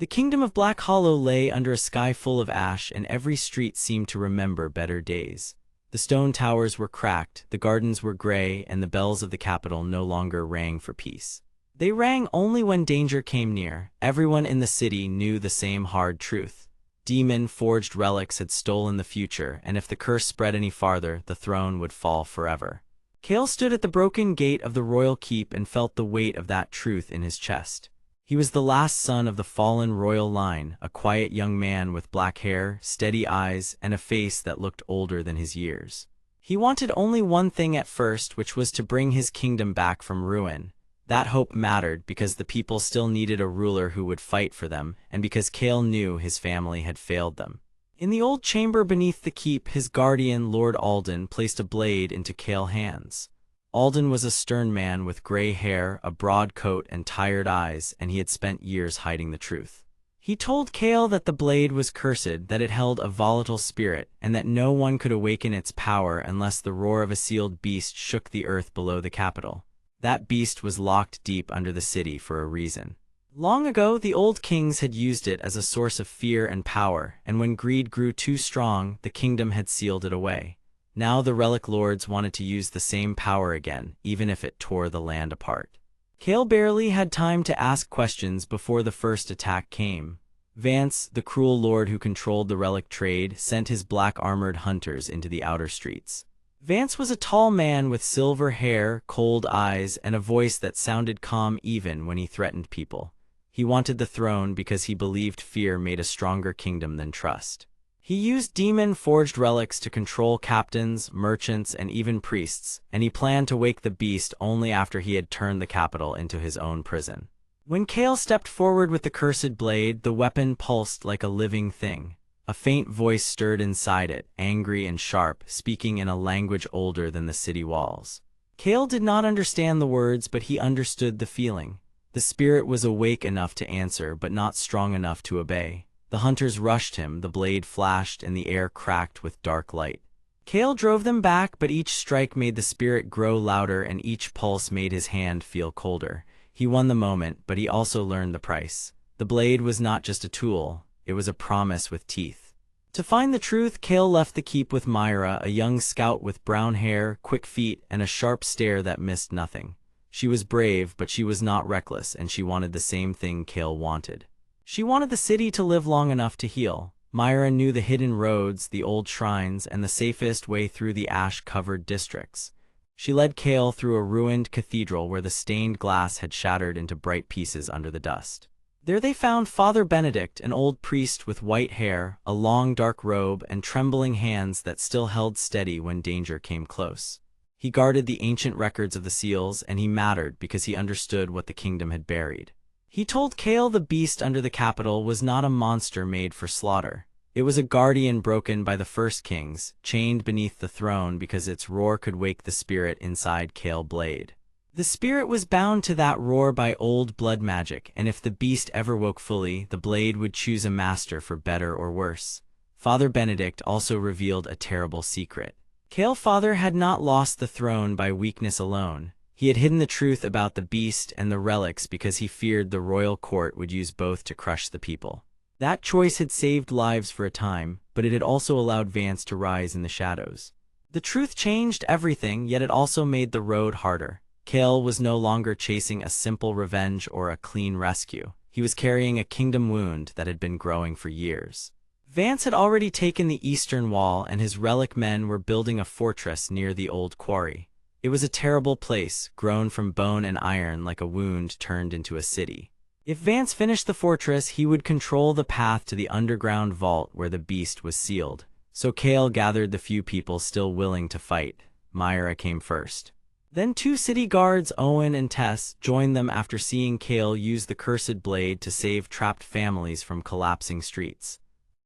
The kingdom of Black Hollow lay under a sky full of ash, and every street seemed to remember better days. The stone towers were cracked, the gardens were gray, and the bells of the capital no longer rang for peace. They rang only when danger came near. Everyone in the city knew the same hard truth. Demon-forged relics had stolen the future, and if the curse spread any farther, the throne would fall forever. Kael stood at the broken gate of the royal keep and felt the weight of that truth in his chest. He was the last son of the fallen royal line, a quiet young man with black hair, steady eyes, and a face that looked older than his years. He wanted only one thing at first, which was to bring his kingdom back from ruin. That hope mattered because the people still needed a ruler who would fight for them, and because Kael knew his family had failed them. In the old chamber beneath the keep, his guardian, Lord Alden, placed a blade into Kael's hands. Alden was a stern man with gray hair, a broad coat, and tired eyes, and he had spent years hiding the truth. He told Kael that the blade was cursed, that it held a volatile spirit, and that no one could awaken its power unless the roar of a sealed beast shook the earth below the capital. That beast was locked deep under the city for a reason. Long ago, the old kings had used it as a source of fear and power, and when greed grew too strong, the kingdom had sealed it away. Now the relic lords wanted to use the same power again, even if it tore the land apart. Kael barely had time to ask questions before the first attack came. Vance, the cruel lord who controlled the relic trade, sent his black-armored hunters into the outer streets. Vance was a tall man with silver hair, cold eyes, and a voice that sounded calm even when he threatened people. He wanted the throne because he believed fear made a stronger kingdom than trust. He used demon-forged relics to control captains, merchants, and even priests, and he planned to wake the beast only after he had turned the capital into his own prison. When Kael stepped forward with the cursed blade, the weapon pulsed like a living thing. A faint voice stirred inside it, angry and sharp, speaking in a language older than the city walls. Kael did not understand the words, but he understood the feeling. The spirit was awake enough to answer, but not strong enough to obey. The hunters rushed him, the blade flashed, and the air cracked with dark light. Kael drove them back, but each strike made the spirit grow louder, and each pulse made his hand feel colder. He won the moment, but he also learned the price. The blade was not just a tool, it was a promise with teeth. To find the truth, Kael left the keep with Myra, a young scout with brown hair, quick feet, and a sharp stare that missed nothing. She was brave, but she was not reckless, and she wanted the same thing Kael wanted. She wanted the city to live long enough to heal. Myra knew the hidden roads, the old shrines, and the safest way through the ash-covered districts. She led Kael through a ruined cathedral where the stained glass had shattered into bright pieces under the dust. There they found Father Benedict, an old priest with white hair, a long dark robe, and trembling hands that still held steady when danger came close. He guarded the ancient records of the seals, and he mattered because he understood what the kingdom had buried. He told Kael the beast under the capital was not a monster made for slaughter. It was a guardian broken by the first kings, chained beneath the throne because its roar could wake the spirit inside Kael's blade. The spirit was bound to that roar by old blood magic, and if the beast ever woke fully, the blade would choose a master for better or worse. Father Benedict also revealed a terrible secret. Kael's father had not lost the throne by weakness alone. He had hidden the truth about the beast and the relics because he feared the royal court would use both to crush the people. That choice had saved lives for a time, but it had also allowed Vance to rise in the shadows. The truth changed everything, yet it also made the road harder. Kael was no longer chasing a simple revenge or a clean rescue. He was carrying a kingdom wound that had been growing for years. Vance had already taken the eastern wall, and his relic men were building a fortress near the old quarry. It was a terrible place, grown from bone and iron like a wound turned into a city. If Vance finished the fortress, he would control the path to the underground vault where the beast was sealed. So Kael gathered the few people still willing to fight. Myra came first. Then 2 city guards, Owen and Tess, joined them after seeing Kael use the cursed blade to save trapped families from collapsing streets.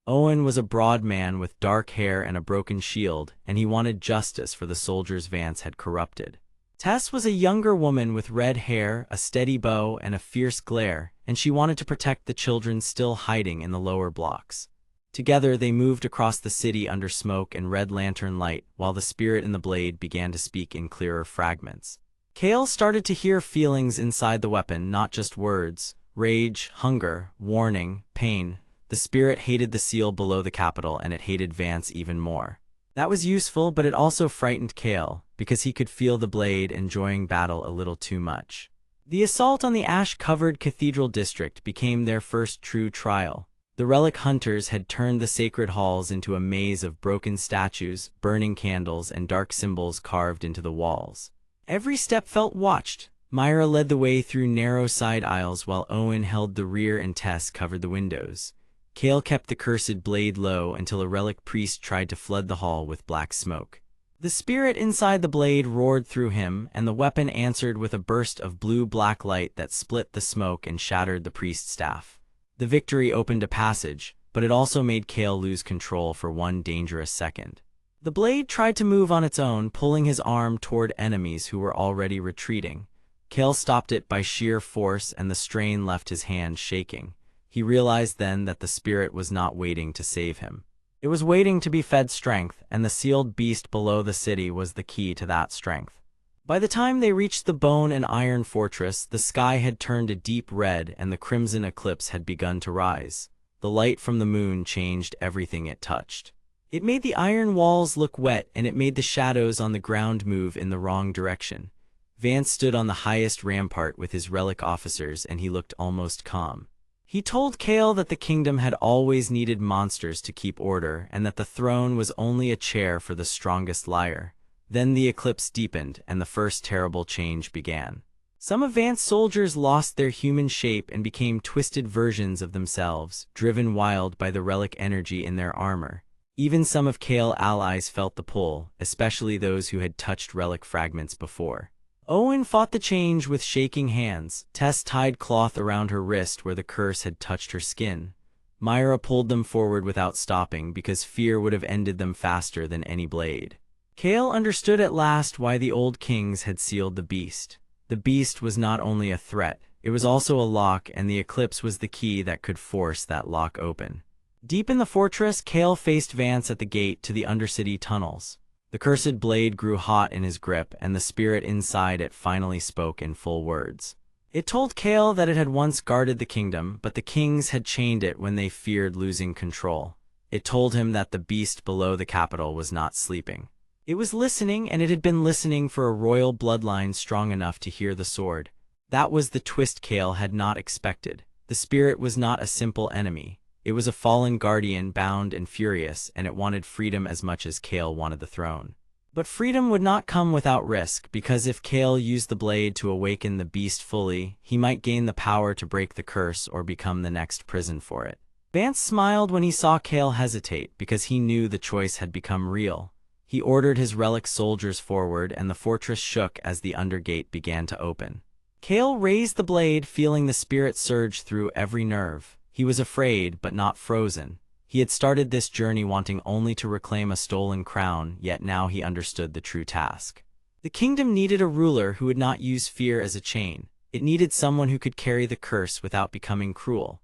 Owen was a broad man with dark hair and a broken shield, and he wanted justice for the soldiers Vance had corrupted. Tess was a younger woman with red hair, a steady bow, and a fierce glare, and she wanted to protect the children still hiding in the lower blocks. Together they moved across the city under smoke and red lantern light, while the spirit in the blade began to speak in clearer fragments. Kael started to hear feelings inside the weapon, not just words. rage, hunger, warning, pain. The spirit hated the seal below the capital, and it hated Vance even more. That was useful, but it also frightened Kael, because he could feel the blade enjoying battle a little too much. The assault on the ash-covered cathedral district became their first true trial. The relic hunters had turned the sacred halls into a maze of broken statues, burning candles, and dark symbols carved into the walls. Every step felt watched. Myra led the way through narrow side aisles while Owen held the rear and Tess covered the windows. Kael kept the cursed blade low until a relic priest tried to flood the hall with black smoke. The spirit inside the blade roared through him, and the weapon answered with a burst of blue-black light that split the smoke and shattered the priest's staff. The victory opened a passage, but it also made Kael lose control for one dangerous second. The blade tried to move on its own, pulling his arm toward enemies who were already retreating. Kael stopped it by sheer force, and the strain left his hand shaking. He realized then that the spirit was not waiting to save him. It was waiting to be fed strength, and the sealed beast below the city was the key to that strength. By the time they reached the bone and iron fortress, the sky had turned a deep red and the crimson eclipse had begun to rise. The light from the moon changed everything it touched. It made the iron walls look wet, and it made the shadows on the ground move in the wrong direction. Vance stood on the highest rampart with his relic officers, and he looked almost calm. He told Kael that the kingdom had always needed monsters to keep order, and that the throne was only a chair for the strongest liar. Then the eclipse deepened, and the first terrible change began. Some of Vance's soldiers lost their human shape and became twisted versions of themselves, driven wild by the relic energy in their armor. Even some of Kael's allies felt the pull, especially those who had touched relic fragments before. Owen fought the change with shaking hands. Tess tied cloth around her wrist where the curse had touched her skin. Myra pulled them forward without stopping because fear would have ended them faster than any blade. Kael understood at last why the old kings had sealed the beast. The beast was not only a threat, it was also a lock, and the eclipse was the key that could force that lock open. Deep in the fortress, Kael faced Vance at the gate to the undercity tunnels. The cursed blade grew hot in his grip, and the spirit inside it finally spoke in full words. It told Kael that it had once guarded the kingdom, but the kings had chained it when they feared losing control. It told him that the beast below the capital was not sleeping. It was listening, and it had been listening for a royal bloodline strong enough to hear the sword. That was the twist Kael had not expected. The spirit was not a simple enemy. It was a fallen guardian, bound and furious, and it wanted freedom as much as Kael wanted the throne. But freedom would not come without risk, because if Kael used the blade to awaken the beast fully, he might gain the power to break the curse or become the next prison for it. Vance smiled when he saw Kael hesitate, because he knew the choice had become real. He ordered his relic soldiers forward, and the fortress shook as the undergate began to open. Kael raised the blade, feeling the spirit surge through every nerve. He was afraid, but not frozen. He had started this journey wanting only to reclaim a stolen crown, yet now he understood the true task. The kingdom needed a ruler who would not use fear as a chain. It needed someone who could carry the curse without becoming cruel.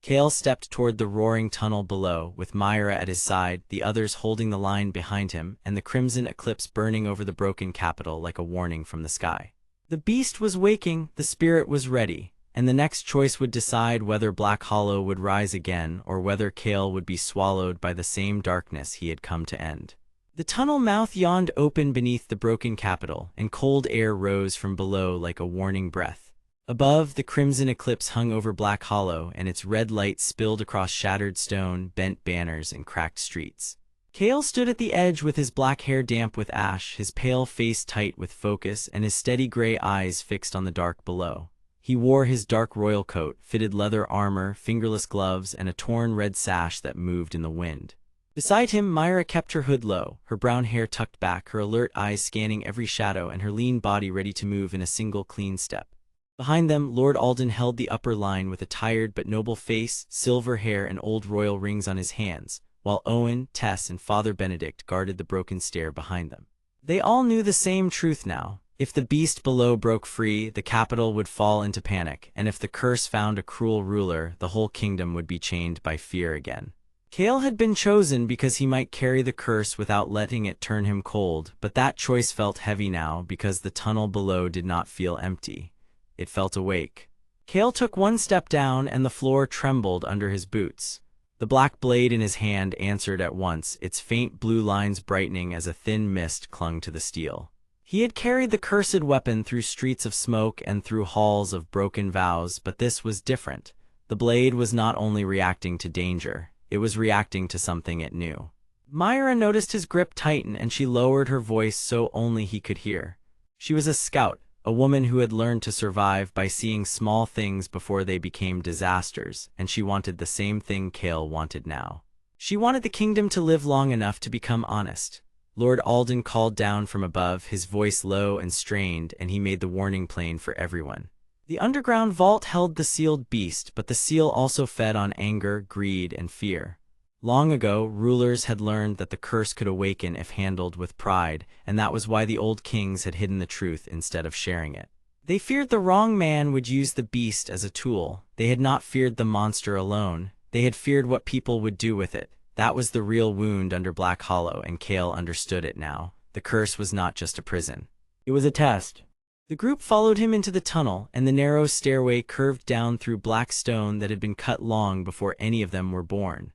Kael stepped toward the roaring tunnel below, with Myra at his side, the others holding the line behind him, and the crimson eclipse burning over the broken capital like a warning from the sky. The beast was waking, the spirit was ready, and the next choice would decide whether Black Hollow would rise again or whether Kael would be swallowed by the same darkness he had come to end. The tunnel mouth yawned open beneath the broken capital, and cold air rose from below like a warning breath. Above, the crimson eclipse hung over Black Hollow, and its red light spilled across shattered stone, bent banners, and cracked streets. Kael stood at the edge with his black hair damp with ash, his pale face tight with focus, and his steady gray eyes fixed on the dark below. He wore his dark royal coat, fitted leather armor, fingerless gloves, and a torn red sash that moved in the wind. Beside him, Myra kept her hood low, her brown hair tucked back, her alert eyes scanning every shadow, and her lean body ready to move in a single clean step. Behind them, Lord Alden held the upper line with a tired but noble face, silver hair, and old royal rings on his hands, while Owen, Tess, and Father Benedict guarded the broken stair behind them. They all knew the same truth now. If the beast below broke free, the capital would fall into panic, and if the curse found a cruel ruler, the whole kingdom would be chained by fear again. Kael had been chosen because he might carry the curse without letting it turn him cold, but that choice felt heavy now because the tunnel below did not feel empty. It felt awake. Kael took one step down and the floor trembled under his boots. The black blade in his hand answered at once, its faint blue lines brightening as a thin mist clung to the steel. He had carried the cursed weapon through streets of smoke and through halls of broken vows, but this was different. The blade was not only reacting to danger, it was reacting to something it knew. Myra noticed his grip tighten and she lowered her voice so only he could hear. She was a scout, a woman who had learned to survive by seeing small things before they became disasters, and she wanted the same thing Kael wanted now. She wanted the kingdom to live long enough to become honest. Lord Alden called down from above, his voice low and strained, and he made the warning plain for everyone. The underground vault held the sealed beast, but the seal also fed on anger, greed, and fear. Long ago, rulers had learned that the curse could awaken if handled with pride, and that was why the old kings had hidden the truth instead of sharing it. They feared the wrong man would use the beast as a tool. They had not feared the monster alone. They had feared what people would do with it. That was the real wound under Black Hollow, and Kael understood it now. The curse was not just a prison. It was a test. The group followed him into the tunnel, and the narrow stairway curved down through black stone that had been cut long before any of them were born.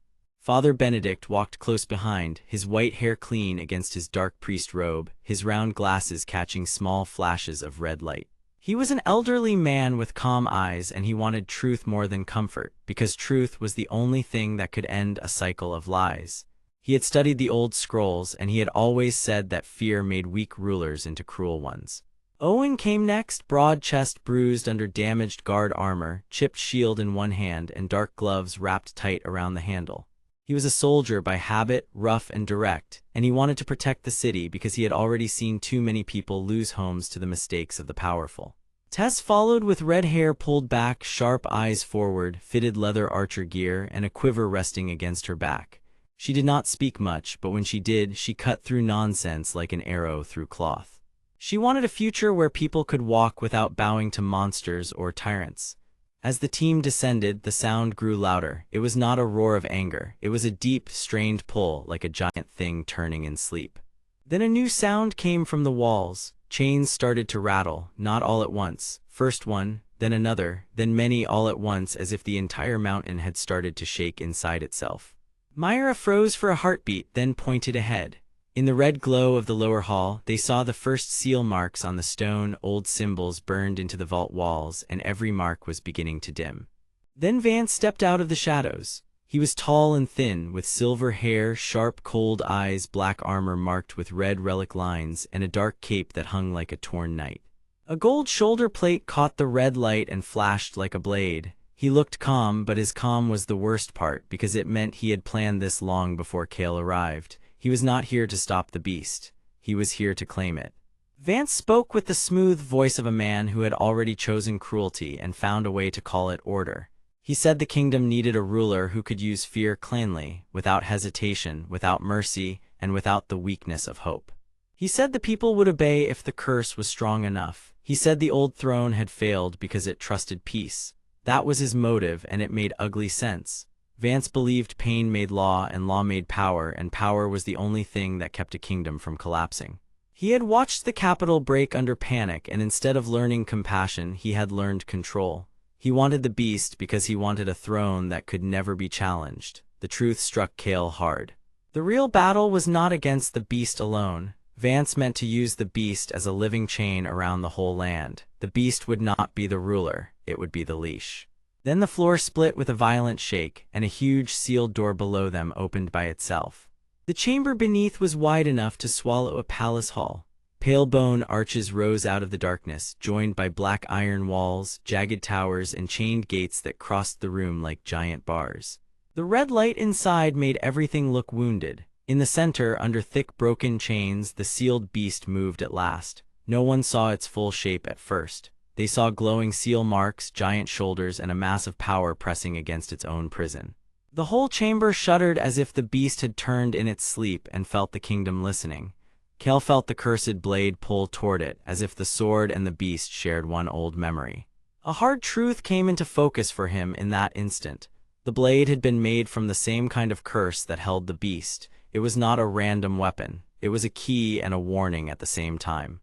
Father Benedict walked close behind, his white hair clean against his dark priest robe, his round glasses catching small flashes of red light. He was an elderly man with calm eyes, and he wanted truth more than comfort, because truth was the only thing that could end a cycle of lies. He had studied the old scrolls, and he had always said that fear made weak rulers into cruel ones. Owen came next, broad chest bruised under damaged guard armor, chipped shield in one hand, and dark gloves wrapped tight around the handle. He was a soldier by habit, rough and direct, and he wanted to protect the city because he had already seen too many people lose homes to the mistakes of the powerful. Tess followed with red hair pulled back, sharp eyes forward, fitted leather archer gear, and a quiver resting against her back. She did not speak much, but when she did, she cut through nonsense like an arrow through cloth. She wanted a future where people could walk without bowing to monsters or tyrants. As the team descended, the sound grew louder. It was not a roar of anger. It was a deep, strained pull, like a giant thing turning in sleep. Then a new sound came from the walls. Chains started to rattle, not all at once. First one, then another, then many all at once, as if the entire mountain had started to shake inside itself. Myra froze for a heartbeat, then pointed ahead. In the red glow of the lower hall, they saw the first seal marks on the stone, old symbols burned into the vault walls, and every mark was beginning to dim. Then Vance stepped out of the shadows. He was tall and thin, with silver hair, sharp, cold eyes, black armor marked with red relic lines, and a dark cape that hung like a torn knight. A gold shoulder plate caught the red light and flashed like a blade. He looked calm, but his calm was the worst part, because it meant he had planned this long before Kael arrived. He was not here to stop the beast. He was here to claim it. Vance spoke with the smooth voice of a man who had already chosen cruelty and found a way to call it order. He said the kingdom needed a ruler who could use fear cleanly, without hesitation, without mercy, and without the weakness of hope. He said the people would obey if the curse was strong enough. He said the old throne had failed because it trusted peace. That was his motive, and it made ugly sense. Vance believed pain made law and law made power, and power was the only thing that kept a kingdom from collapsing. He had watched the capital break under panic, and instead of learning compassion, he had learned control. He wanted the beast because he wanted a throne that could never be challenged. The truth struck Kael hard. The real battle was not against the beast alone. Vance meant to use the beast as a living chain around the whole land. The beast would not be the ruler, it would be the leash. Then the floor split with a violent shake, and a huge sealed door below them opened by itself. The chamber beneath was wide enough to swallow a palace hall. Pale bone arches rose out of the darkness, joined by black iron walls, jagged towers, and chained gates that crossed the room like giant bars. The red light inside made everything look wounded. In the center, under thick broken chains, the sealed beast moved at last. No one saw its full shape at first. They saw glowing seal marks, giant shoulders, and a mass of power pressing against its own prison. The whole chamber shuddered as if the beast had turned in its sleep and felt the kingdom listening. Kael felt the cursed blade pull toward it, as if the sword and the beast shared one old memory. A hard truth came into focus for him in that instant. The blade had been made from the same kind of curse that held the beast. It was not a random weapon. It was a key and a warning at the same time.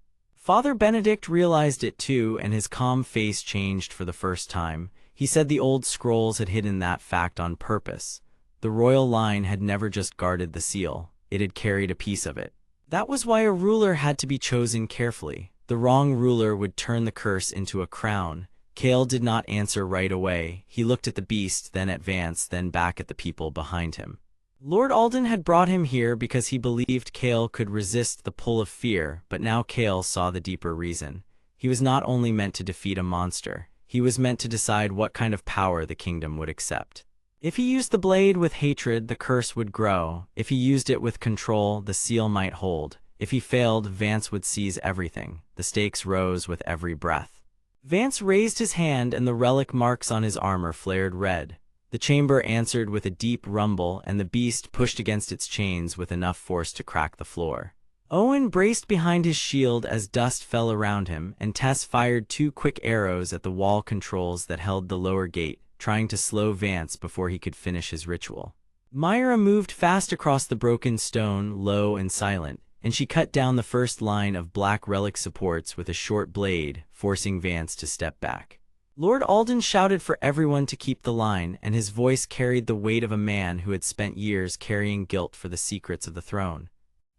Father Benedict realized it too, and his calm face changed for the first time. He said the old scrolls had hidden that fact on purpose. The royal line had never just guarded the seal, it had carried a piece of it. That was why a ruler had to be chosen carefully. The wrong ruler would turn the curse into a crown. Kael did not answer right away. He looked at the beast, then at Vance, then back at the people behind him. Lord Alden had brought him here because he believed Kael could resist the pull of fear, but now Kael saw the deeper reason. He was not only meant to defeat a monster, he was meant to decide what kind of power the kingdom would accept. If he used the blade with hatred, the curse would grow. If he used it with control, the seal might hold. If he failed, Vance would seize everything. The stakes rose with every breath. Vance raised his hand and the relic marks on his armor flared red. The chamber answered with a deep rumble, and the beast pushed against its chains with enough force to crack the floor. Owen braced behind his shield as dust fell around him, and Tess fired 2 quick arrows at the wall controls that held the lower gate, trying to slow Vance before he could finish his ritual. Myra moved fast across the broken stone, low and silent, and she cut down the first line of black relic supports with a short blade, forcing Vance to step back. Lord Alden shouted for everyone to keep the line, and his voice carried the weight of a man who had spent years carrying guilt for the secrets of the throne.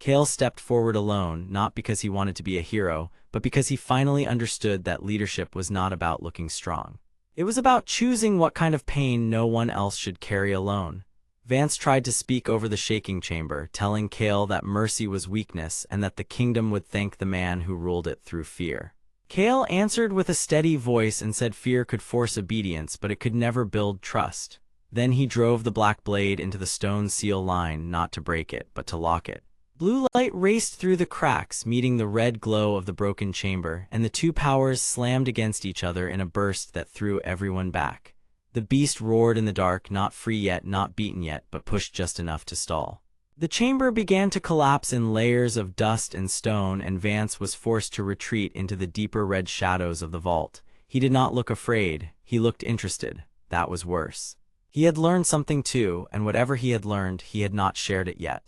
Kael stepped forward alone, not because he wanted to be a hero, but because he finally understood that leadership was not about looking strong. It was about choosing what kind of pain no one else should carry alone. Vance tried to speak over the shaking chamber, telling Kael that mercy was weakness and that the kingdom would thank the man who ruled it through fear. Kael answered with a steady voice and said fear could force obedience, but it could never build trust. Then he drove the black blade into the stone seal line, not to break it, but to lock it. Blue light raced through the cracks, meeting the red glow of the broken chamber, and the 2 powers slammed against each other in a burst that threw everyone back. The beast roared in the dark, not free yet, not beaten yet, but pushed just enough to stall. The chamber began to collapse in layers of dust and stone, and Vance was forced to retreat into the deeper red shadows of the vault. He did not look afraid, he looked interested. That was worse. He had learned something too, and whatever he had learned, he had not shared it yet.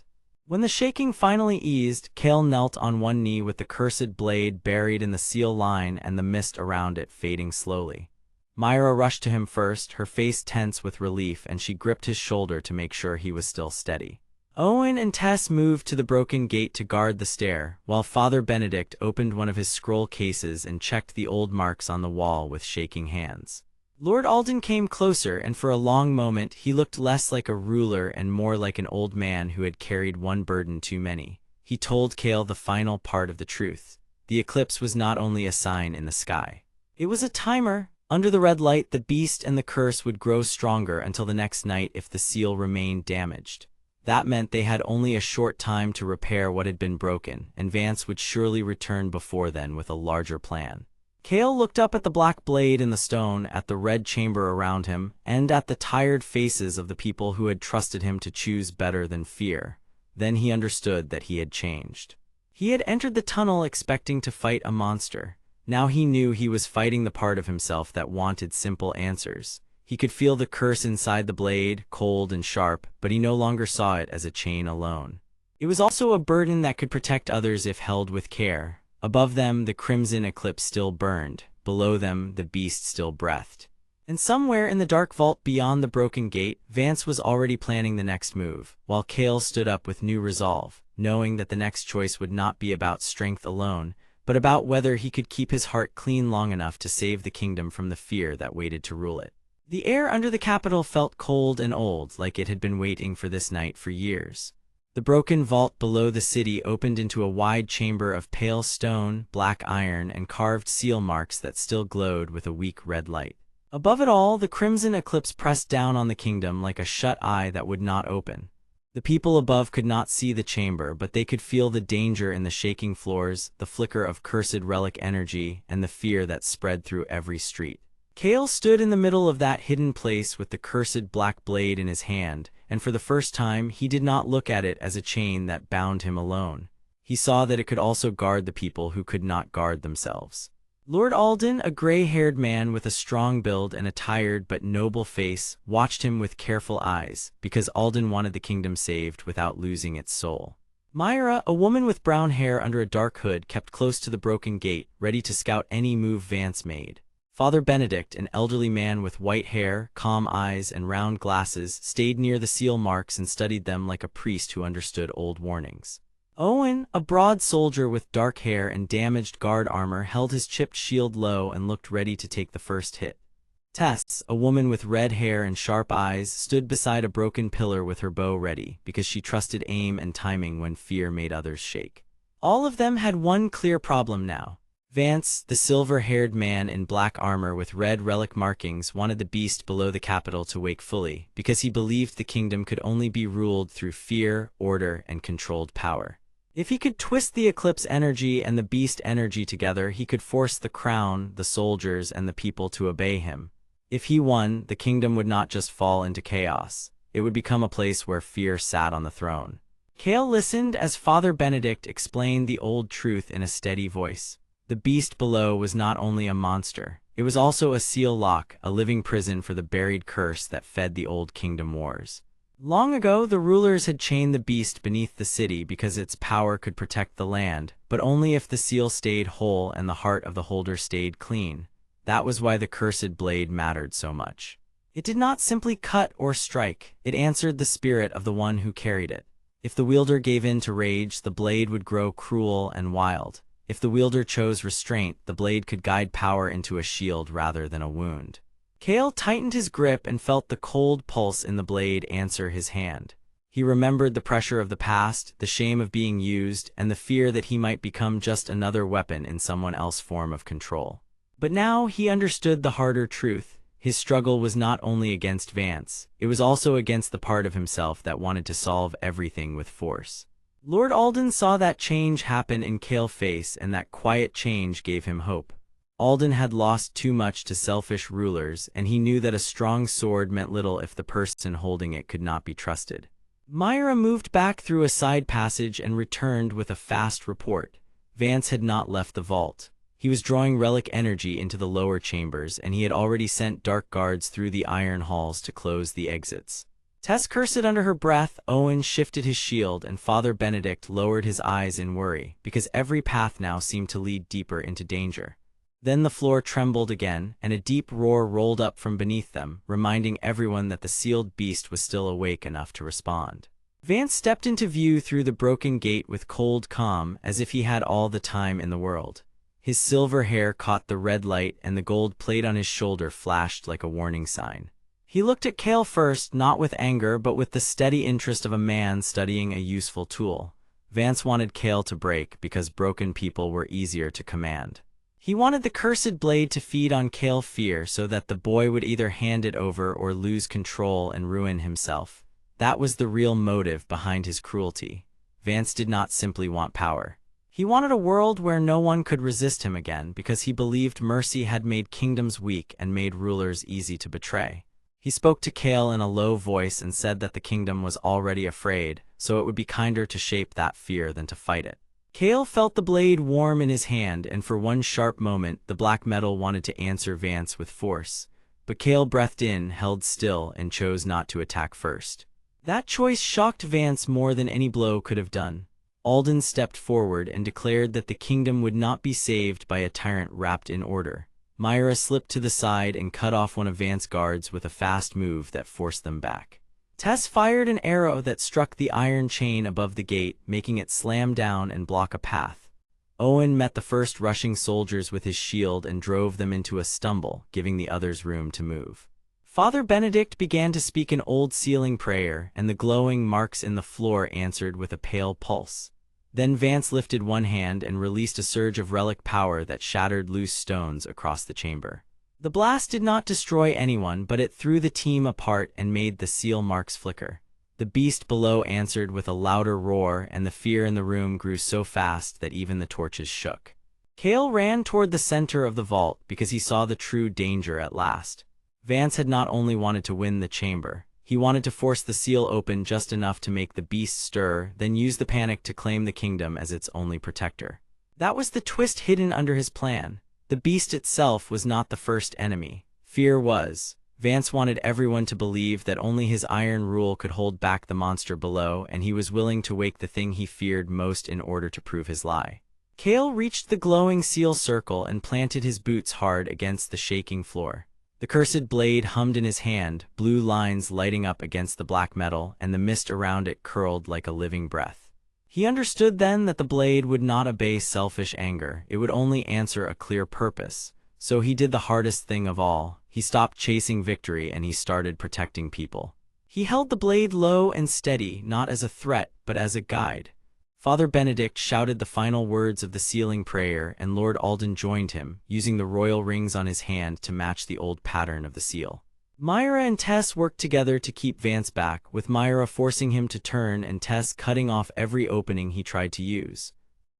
When the shaking finally eased, Kael knelt on one knee with the cursed blade buried in the seal line and the mist around it fading slowly. Myra rushed to him first, her face tense with relief, and she gripped his shoulder to make sure he was still steady. Owen and Tess moved to the broken gate to guard the stair, while Father Benedict opened one of his scroll cases and checked the old marks on the wall with shaking hands. Lord Alden came closer, and for a long moment he looked less like a ruler and more like an old man who had carried one burden too many. He told Kael the final part of the truth. The eclipse was not only a sign in the sky. It was a timer. Under the red light, the beast and the curse would grow stronger until the next night if the seal remained damaged. That meant they had only a short time to repair what had been broken, and Vance would surely return before then with a larger plan. Kael looked up at the black blade in the stone, at the red chamber around him, and at the tired faces of the people who had trusted him to choose better than fear. Then he understood that he had changed. He had entered the tunnel expecting to fight a monster. Now he knew he was fighting the part of himself that wanted simple answers. He could feel the curse inside the blade, cold and sharp, but he no longer saw it as a chain alone. It was also a burden that could protect others if held with care. Above them, the crimson eclipse still burned. Below them, the beast still breathed. And somewhere in the dark vault beyond the broken gate, Vance was already planning the next move, while Kael stood up with new resolve, knowing that the next choice would not be about strength alone, but about whether he could keep his heart clean long enough to save the kingdom from the fear that waited to rule it. The air under the capital felt cold and old, like it had been waiting for this night for years. The broken vault below the city opened into a wide chamber of pale stone, black iron, and carved seal marks that still glowed with a weak red light. Above it all, the crimson eclipse pressed down on the kingdom like a shut eye that would not open. The people above could not see the chamber, but they could feel the danger in the shaking floors, the flicker of cursed relic energy, and the fear that spread through every street. Kael stood in the middle of that hidden place with the cursed black blade in his hand, and for the first time he did not look at it as a chain that bound him alone. He saw that it could also guard the people who could not guard themselves. Lord Alden, a gray-haired man with a strong build and a tired but noble face, watched him with careful eyes, because Alden wanted the kingdom saved without losing its soul. Myra, a woman with brown hair under a dark hood, kept close to the broken gate, ready to scout any move Vance made. Father Benedict, an elderly man with white hair, calm eyes, and round glasses, stayed near the seal marks and studied them like a priest who understood old warnings. Owen, a broad soldier with dark hair and damaged guard armor, held his chipped shield low and looked ready to take the first hit. Tess, a woman with red hair and sharp eyes, stood beside a broken pillar with her bow ready, because she trusted aim and timing when fear made others shake. All of them had one clear problem now. Vance, the silver-haired man in black armor with red relic markings, wanted the beast below the capital to wake fully, because he believed the kingdom could only be ruled through fear, order, and controlled power. If he could twist the eclipse energy and the beast energy together, he could force the crown, the soldiers, and the people to obey him. If he won, the kingdom would not just fall into chaos. It would become a place where fear sat on the throne. Kael listened as Father Benedict explained the old truth in a steady voice. The beast below was not only a monster, it was also a seal lock, a living prison for the buried curse that fed the old kingdom wars. Long ago, the rulers had chained the beast beneath the city because its power could protect the land, but only if the seal stayed whole and the heart of the holder stayed clean. That was why the cursed blade mattered so much. It did not simply cut or strike, it answered the spirit of the one who carried it. If the wielder gave in to rage, the blade would grow cruel and wild. If the wielder chose restraint, the blade could guide power into a shield rather than a wound. Kael tightened his grip and felt the cold pulse in the blade answer his hand. He remembered the pressure of the past, the shame of being used, and the fear that he might become just another weapon in someone else's form of control. But now he understood the harder truth. His struggle was not only against Vance, it was also against the part of himself that wanted to solve everything with force. Lord Alden saw that change happen in Kael's face, and that quiet change gave him hope. Alden had lost too much to selfish rulers, and he knew that a strong sword meant little if the person holding it could not be trusted. Myra moved back through a side passage and returned with a fast report. Vance had not left the vault. He was drawing relic energy into the lower chambers, and he had already sent dark guards through the iron halls to close the exits. Tess cursed under her breath, Owen shifted his shield, and Father Benedict lowered his eyes in worry, because every path now seemed to lead deeper into danger. Then the floor trembled again, and a deep roar rolled up from beneath them, reminding everyone that the sealed beast was still awake enough to respond. Vance stepped into view through the broken gate with cold calm, as if he had all the time in the world. His silver hair caught the red light, and the gold plate on his shoulder flashed like a warning sign. He looked at Kael first, not with anger, but with the steady interest of a man studying a useful tool. Vance wanted Kael to break, because broken people were easier to command. He wanted the cursed blade to feed on Kael's fear so that the boy would either hand it over or lose control and ruin himself. That was the real motive behind his cruelty. Vance did not simply want power. He wanted a world where no one could resist him again, because he believed mercy had made kingdoms weak and made rulers easy to betray. He spoke to Kael in a low voice and said that the kingdom was already afraid, so it would be kinder to shape that fear than to fight it. Kael felt the blade warm in his hand, and for one sharp moment the black metal wanted to answer Vance with force. But Kael breathed in, held still, and chose not to attack first. That choice shocked Vance more than any blow could have done. Alden stepped forward and declared that the kingdom would not be saved by a tyrant wrapped in order. Myra slipped to the side and cut off one of Vance's guards with a fast move that forced them back. Tess fired an arrow that struck the iron chain above the gate, making it slam down and block a path. Owen met the first rushing soldiers with his shield and drove them into a stumble, giving the others room to move. Father Benedict began to speak an old sealing prayer, and the glowing marks in the floor answered with a pale pulse. Then Vance lifted one hand and released a surge of relic power that shattered loose stones across the chamber. The blast did not destroy anyone, but it threw the team apart and made the seal marks flicker. The beast below answered with a louder roar, and the fear in the room grew so fast that even the torches shook. Kael ran toward the center of the vault because he saw the true danger at last. Vance had not only wanted to win the chamber, he wanted to force the seal open just enough to make the beast stir, then use the panic to claim the kingdom as its only protector. That was the twist hidden under his plan. The beast itself was not the first enemy. Fear was. Vance wanted everyone to believe that only his iron rule could hold back the monster below, and he was willing to wake the thing he feared most in order to prove his lie. Kael reached the glowing seal circle and planted his boots hard against the shaking floor. The cursed blade hummed in his hand, blue lines lighting up against the black metal, and the mist around it curled like a living breath. He understood then that the blade would not obey selfish anger, it would only answer a clear purpose. So he did the hardest thing of all. He stopped chasing victory and he started protecting people. He held the blade low and steady, not as a threat, but as a guide. Father Benedict shouted the final words of the sealing prayer, and Lord Alden joined him, using the royal rings on his hand to match the old pattern of the seal. Myra and Tess worked together to keep Vance back, with Myra forcing him to turn and Tess cutting off every opening he tried to use.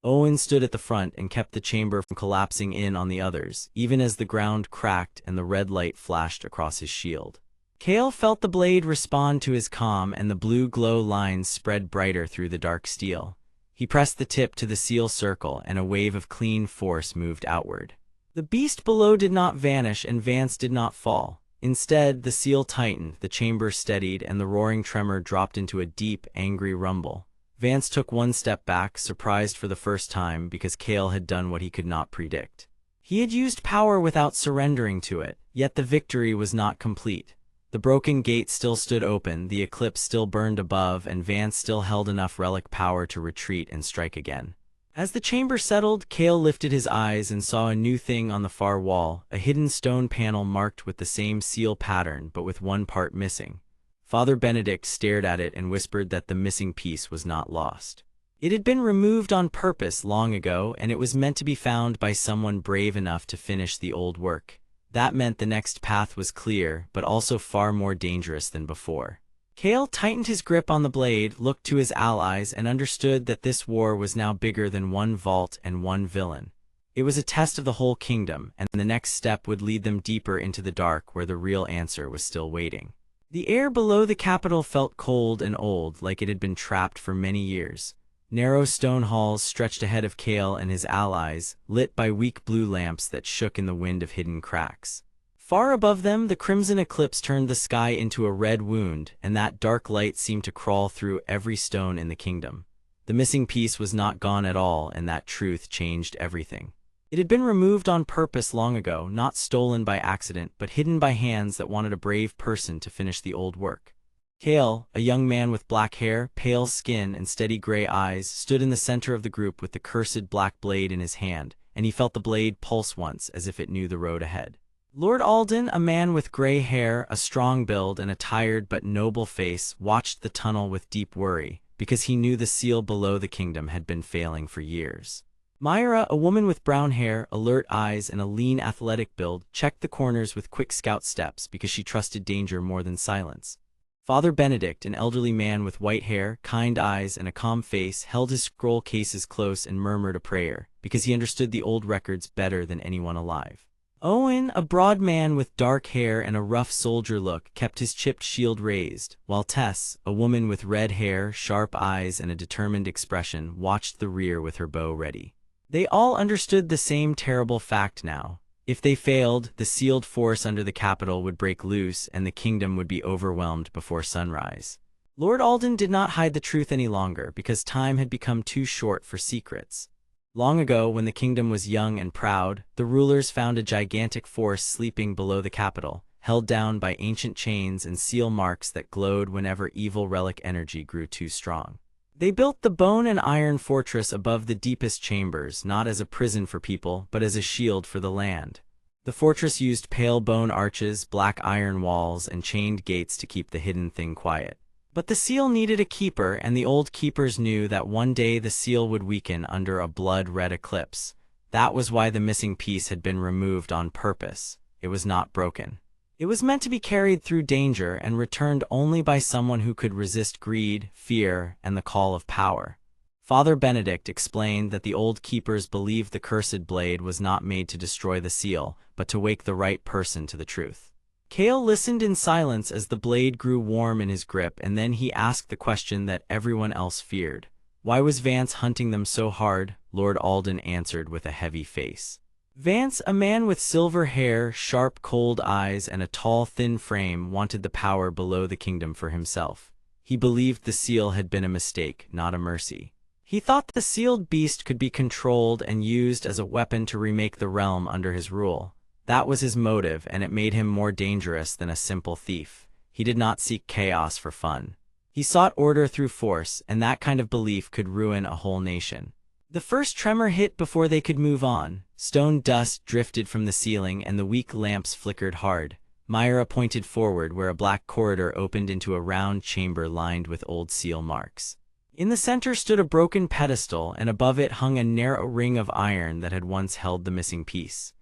Owen stood at the front and kept the chamber from collapsing in on the others, even as the ground cracked and the red light flashed across his shield. Kael felt the blade respond to his calm, and the blue glow lines spread brighter through the dark steel. He pressed the tip to the seal circle, and a wave of clean force moved outward. The beast below did not vanish, and Vance did not fall. Instead, the seal tightened, the chamber steadied, and the roaring tremor dropped into a deep, angry rumble. Vance took one step back, surprised for the first time, because Kael had done what he could not predict. He had used power without surrendering to it, yet the victory was not complete. The broken gate still stood open, the eclipse still burned above, and Vance still held enough relic power to retreat and strike again. As the chamber settled, Kael lifted his eyes and saw a new thing on the far wall, a hidden stone panel marked with the same seal pattern, but with one part missing. Father Benedict stared at it and whispered that the missing piece was not lost. It had been removed on purpose long ago, and it was meant to be found by someone brave enough to finish the old work. That meant the next path was clear, but also far more dangerous than before. Kael tightened his grip on the blade, looked to his allies, and understood that this war was now bigger than one vault and one villain. It was a test of the whole kingdom, and the next step would lead them deeper into the dark where the real answer was still waiting. The air below the capital felt cold and old, like it had been trapped for many years. Narrow stone halls stretched ahead of Kael and his allies, lit by weak blue lamps that shook in the wind of hidden cracks. Far above them, the crimson eclipse turned the sky into a red wound, and that dark light seemed to crawl through every stone in the kingdom. The missing piece was not gone at all, and that truth changed everything. It had been removed on purpose long ago, not stolen by accident, but hidden by hands that wanted a brave person to finish the old work. Kael, a young man with black hair, pale skin, and steady gray eyes, stood in the center of the group with the cursed black blade in his hand, and he felt the blade pulse once, as if it knew the road ahead. Lord Alden, a man with gray hair, a strong build, and a tired but noble face, watched the tunnel with deep worry, because he knew the seal below the kingdom had been failing for years. Myra, a woman with brown hair, alert eyes, and a lean athletic build, checked the corners with quick scout steps because she trusted danger more than silence. Father Benedict, an elderly man with white hair, kind eyes, and a calm face, held his scroll cases close and murmured a prayer, because he understood the old records better than anyone alive. Owen, a broad man with dark hair and a rough soldier look, kept his chipped shield raised, while Tess, a woman with red hair, sharp eyes, and a determined expression, watched the rear with her bow ready. They all understood the same terrible fact now. If they failed, the sealed force under the capital would break loose and the kingdom would be overwhelmed before sunrise. Lord Alden did not hide the truth any longer because time had become too short for secrets. Long ago, when the kingdom was young and proud, the rulers found a gigantic force sleeping below the capital, held down by ancient chains and seal marks that glowed whenever evil relic energy grew too strong. They built the bone and iron fortress above the deepest chambers, not as a prison for people, but as a shield for the land. The fortress used pale bone arches, black iron walls, and chained gates to keep the hidden thing quiet. But the seal needed a keeper, and the old keepers knew that one day the seal would weaken under a blood-red eclipse. That was why the missing piece had been removed on purpose. It was not broken. It was meant to be carried through danger and returned only by someone who could resist greed, fear, and the call of power. Father Benedict explained that the old keepers believed the cursed blade was not made to destroy the seal, but to wake the right person to the truth. Kael listened in silence as the blade grew warm in his grip, and then he asked the question that everyone else feared. Why was Vance hunting them so hard? Lord Alden answered with a heavy face. Vance, a man with silver hair, sharp, cold eyes, and a tall, thin frame, wanted the power below the kingdom for himself. He believed the seal had been a mistake, not a mercy. He thought the sealed beast could be controlled and used as a weapon to remake the realm under his rule. That was his motive, and it made him more dangerous than a simple thief. He did not seek chaos for fun. He sought order through force, and that kind of belief could ruin a whole nation. The first tremor hit before they could move on. Stone dust drifted from the ceiling and the weak lamps flickered hard. Myra pointed forward where a black corridor opened into a round chamber lined with old seal marks. In the center stood a broken pedestal, and above it hung a narrow ring of iron that had once held the missing piece.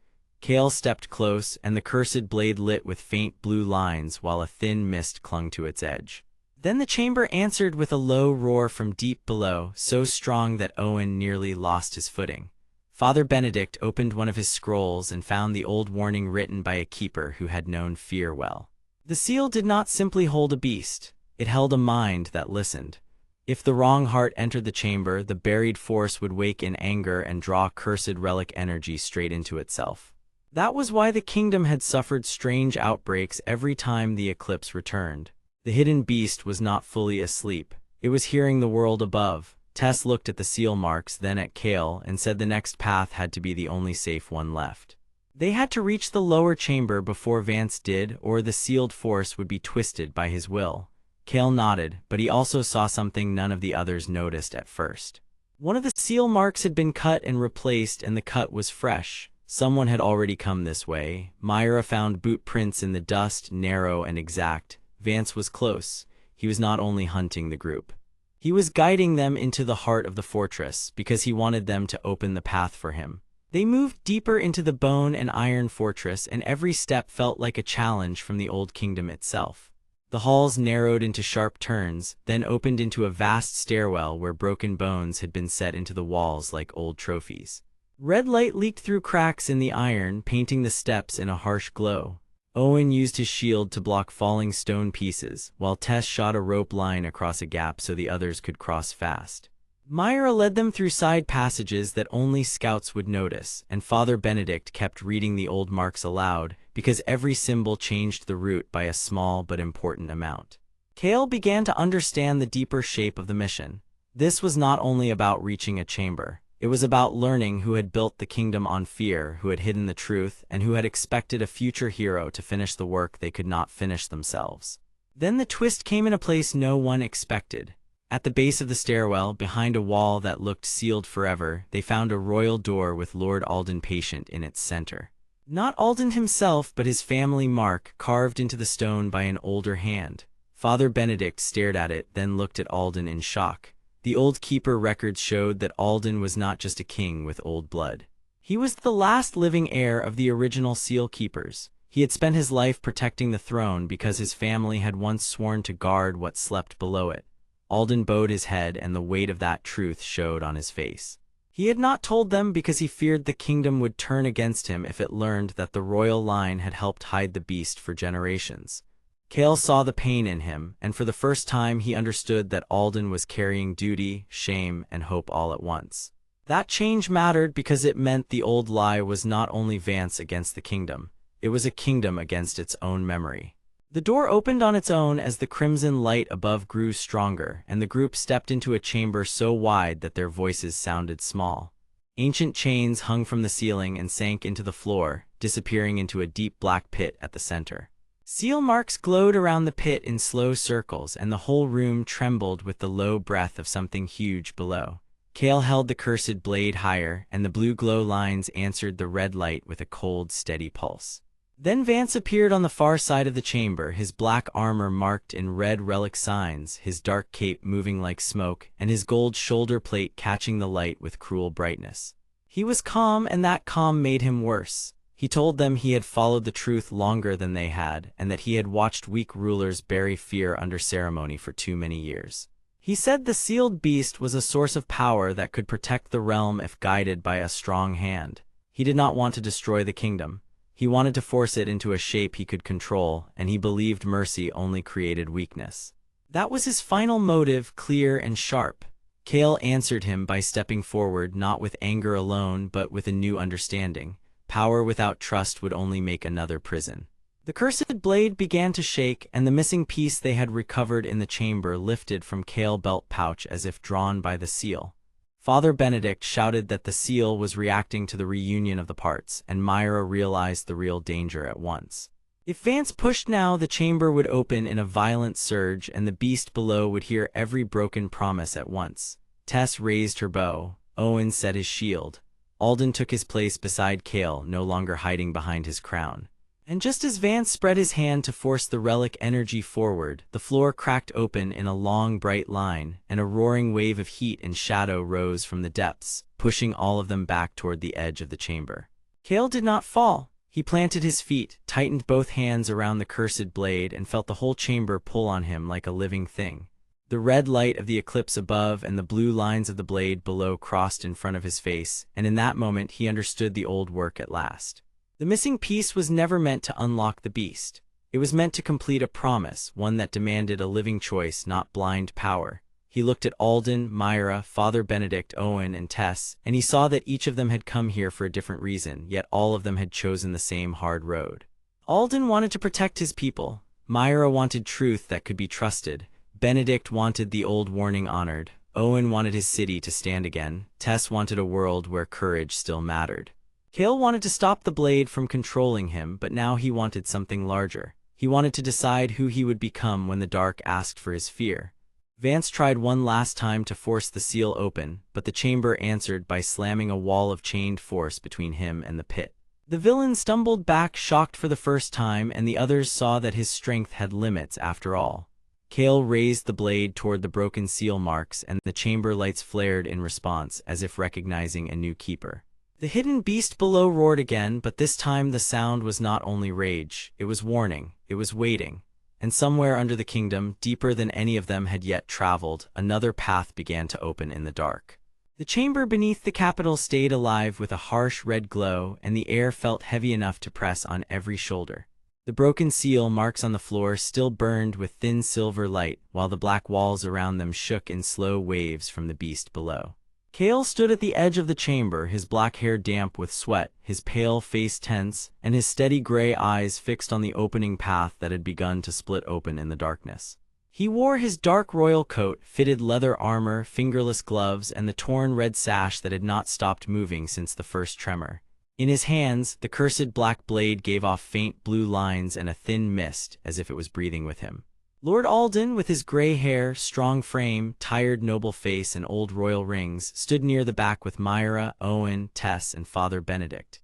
Kael stepped close, and the cursed blade lit with faint blue lines while a thin mist clung to its edge. Then the chamber answered with a low roar from deep below, so strong that Owen nearly lost his footing. Father Benedict opened one of his scrolls and found the old warning written by a keeper who had known fear well. The seal did not simply hold a beast, it held a mind that listened. If the wrong heart entered the chamber, the buried force would wake in anger and draw cursed relic energy straight into itself. That was why the kingdom had suffered strange outbreaks every time the eclipse returned. The hidden beast was not fully asleep. It was hearing the world above. Tess looked at the seal marks, then at Kael, and said the next path had to be the only safe one left. They had to reach the lower chamber before Vance did, or the sealed force would be twisted by his will. Kael nodded, but he also saw something none of the others noticed at first. One of the seal marks had been cut and replaced, and the cut was fresh. Someone had already come this way. Myra found boot prints in the dust, narrow and exact. Vance was close. He was not only hunting the group. He was guiding them into the heart of the fortress, because he wanted them to open the path for him. They moved deeper into the bone and iron fortress, and every step felt like a challenge from the old kingdom itself. The halls narrowed into sharp turns, then opened into a vast stairwell where broken bones had been set into the walls like old trophies. Red light leaked through cracks in the iron, painting the steps in a harsh glow. Owen used his shield to block falling stone pieces, while Tess shot a rope line across a gap so the others could cross fast. Myra led them through side passages that only scouts would notice, and Father Benedict kept reading the old marks aloud, because every symbol changed the route by a small but important amount. Kael began to understand the deeper shape of the mission. This was not only about reaching a chamber. It was about learning who had built the kingdom on fear, who had hidden the truth, and who had expected a future hero to finish the work they could not finish themselves. Then the twist came in a place no one expected. At the base of the stairwell, behind a wall that looked sealed forever, they found a royal door with Lord Alden Patient in its center. Not Alden himself, but his family mark, carved into the stone by an older hand. Father Benedict stared at it, then looked at Alden in shock. The old keeper records showed that Alden was not just a king with old blood. He was the last living heir of the original seal keepers. He had spent his life protecting the throne because his family had once sworn to guard what slept below it. Alden bowed his head, and the weight of that truth showed on his face. He had not told them because he feared the kingdom would turn against him if it learned that the royal line had helped hide the beast for generations. Kael saw the pain in him, and for the first time he understood that Alden was carrying duty, shame, and hope all at once. That change mattered because it meant the old lie was not only Vance against the kingdom, it was a kingdom against its own memory. The door opened on its own as the crimson light above grew stronger, and the group stepped into a chamber so wide that their voices sounded small. Ancient chains hung from the ceiling and sank into the floor, disappearing into a deep black pit at the center. Seal marks glowed around the pit in slow circles, and the whole room trembled with the low breath of something huge below. Kael held the cursed blade higher, and the blue glow lines answered the red light with a cold, steady pulse. Then Vance appeared on the far side of the chamber, his black armor marked in red relic signs, his dark cape moving like smoke, and his gold shoulder plate catching the light with cruel brightness. He was calm, and that calm made him worse. He told them he had followed the truth longer than they had, and that he had watched weak rulers bury fear under ceremony for too many years. He said the sealed beast was a source of power that could protect the realm if guided by a strong hand. He did not want to destroy the kingdom. He wanted to force it into a shape he could control, and he believed mercy only created weakness. That was his final motive, clear and sharp. Kael answered him by stepping forward, not with anger alone but with a new understanding. Power without trust would only make another prison. The cursed blade began to shake, and the missing piece they had recovered in the chamber lifted from Kael's belt pouch as if drawn by the seal. Father Benedict shouted that the seal was reacting to the reunion of the parts, and Myra realized the real danger at once. If Vance pushed now, the chamber would open in a violent surge, and the beast below would hear every broken promise at once. Tess raised her bow. Owen set his shield. Alden took his place beside Kael, no longer hiding behind his crown. And just as Vance spread his hand to force the relic energy forward, the floor cracked open in a long, bright line, and a roaring wave of heat and shadow rose from the depths, pushing all of them back toward the edge of the chamber. Kael did not fall. He planted his feet, tightened both hands around the cursed blade, and felt the whole chamber pull on him like a living thing. The red light of the eclipse above and the blue lines of the blade below crossed in front of his face, and in that moment he understood the old work at last. The missing piece was never meant to unlock the beast. It was meant to complete a promise, one that demanded a living choice, not blind power. He looked at Alden, Myra, Father Benedict, Owen, and Tess, and he saw that each of them had come here for a different reason, yet all of them had chosen the same hard road. Alden wanted to protect his people. Myra wanted truth that could be trusted. Benedict wanted the old warning honored. Owen wanted his city to stand again. Tess wanted a world where courage still mattered. Kael wanted to stop the blade from controlling him, but now he wanted something larger. He wanted to decide who he would become when the dark asked for his fear. Vance tried one last time to force the seal open, but the chamber answered by slamming a wall of chained force between him and the pit. The villain stumbled back, shocked for the first time, and the others saw that his strength had limits after all. Kael raised the blade toward the broken seal marks, and the chamber lights flared in response, as if recognizing a new keeper. The hidden beast below roared again, but this time the sound was not only rage, it was warning, it was waiting. And somewhere under the kingdom, deeper than any of them had yet traveled, another path began to open in the dark. The chamber beneath the capital stayed alive with a harsh red glow, and the air felt heavy enough to press on every shoulder. The broken seal marks on the floor still burned with thin silver light, while the black walls around them shook in slow waves from the beast below. Kael stood at the edge of the chamber, his black hair damp with sweat, his pale face tense, and his steady gray eyes fixed on the opening path that had begun to split open in the darkness. He wore his dark royal coat, fitted leather armor, fingerless gloves, and the torn red sash that had not stopped moving since the first tremor. In his hands, the cursed black blade gave off faint blue lines and a thin mist, as if it was breathing with him. Lord Alden, with his gray hair, strong frame, tired noble face, and old royal rings, stood near the back with Myra, Owen, Tess, and Father Benedict.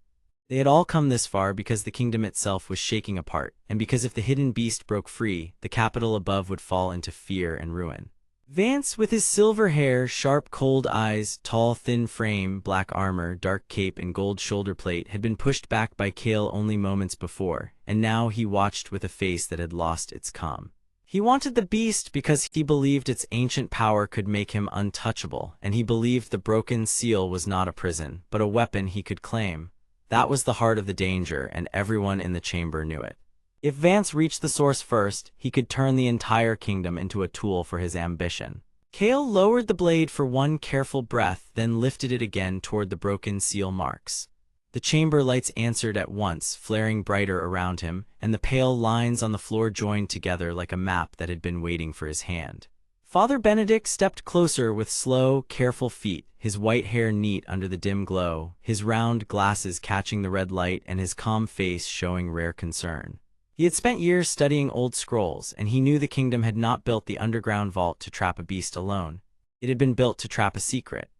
They had all come this far because the kingdom itself was shaking apart, and because if the hidden beast broke free, the capital above would fall into fear and ruin. Vance, with his silver hair, sharp cold eyes, tall thin frame, black armor, dark cape, and gold shoulder plate, had been pushed back by Kael only moments before, and now he watched with a face that had lost its calm. He wanted the beast because he believed its ancient power could make him untouchable, and he believed the broken seal was not a prison, but a weapon he could claim. That was the heart of the danger, and everyone in the chamber knew it. If Vance reached the source first, he could turn the entire kingdom into a tool for his ambition. Kael lowered the blade for one careful breath, then lifted it again toward the broken seal marks. The chamber lights answered at once, flaring brighter around him, and the pale lines on the floor joined together like a map that had been waiting for his hand. Father Benedict stepped closer with slow, careful feet, his white hair neat under the dim glow, his round glasses catching the red light, and his calm face showing rare concern. He had spent years studying old scrolls, and he knew the kingdom had not built the underground vault to trap a beast alone. It had been built to trap a secret.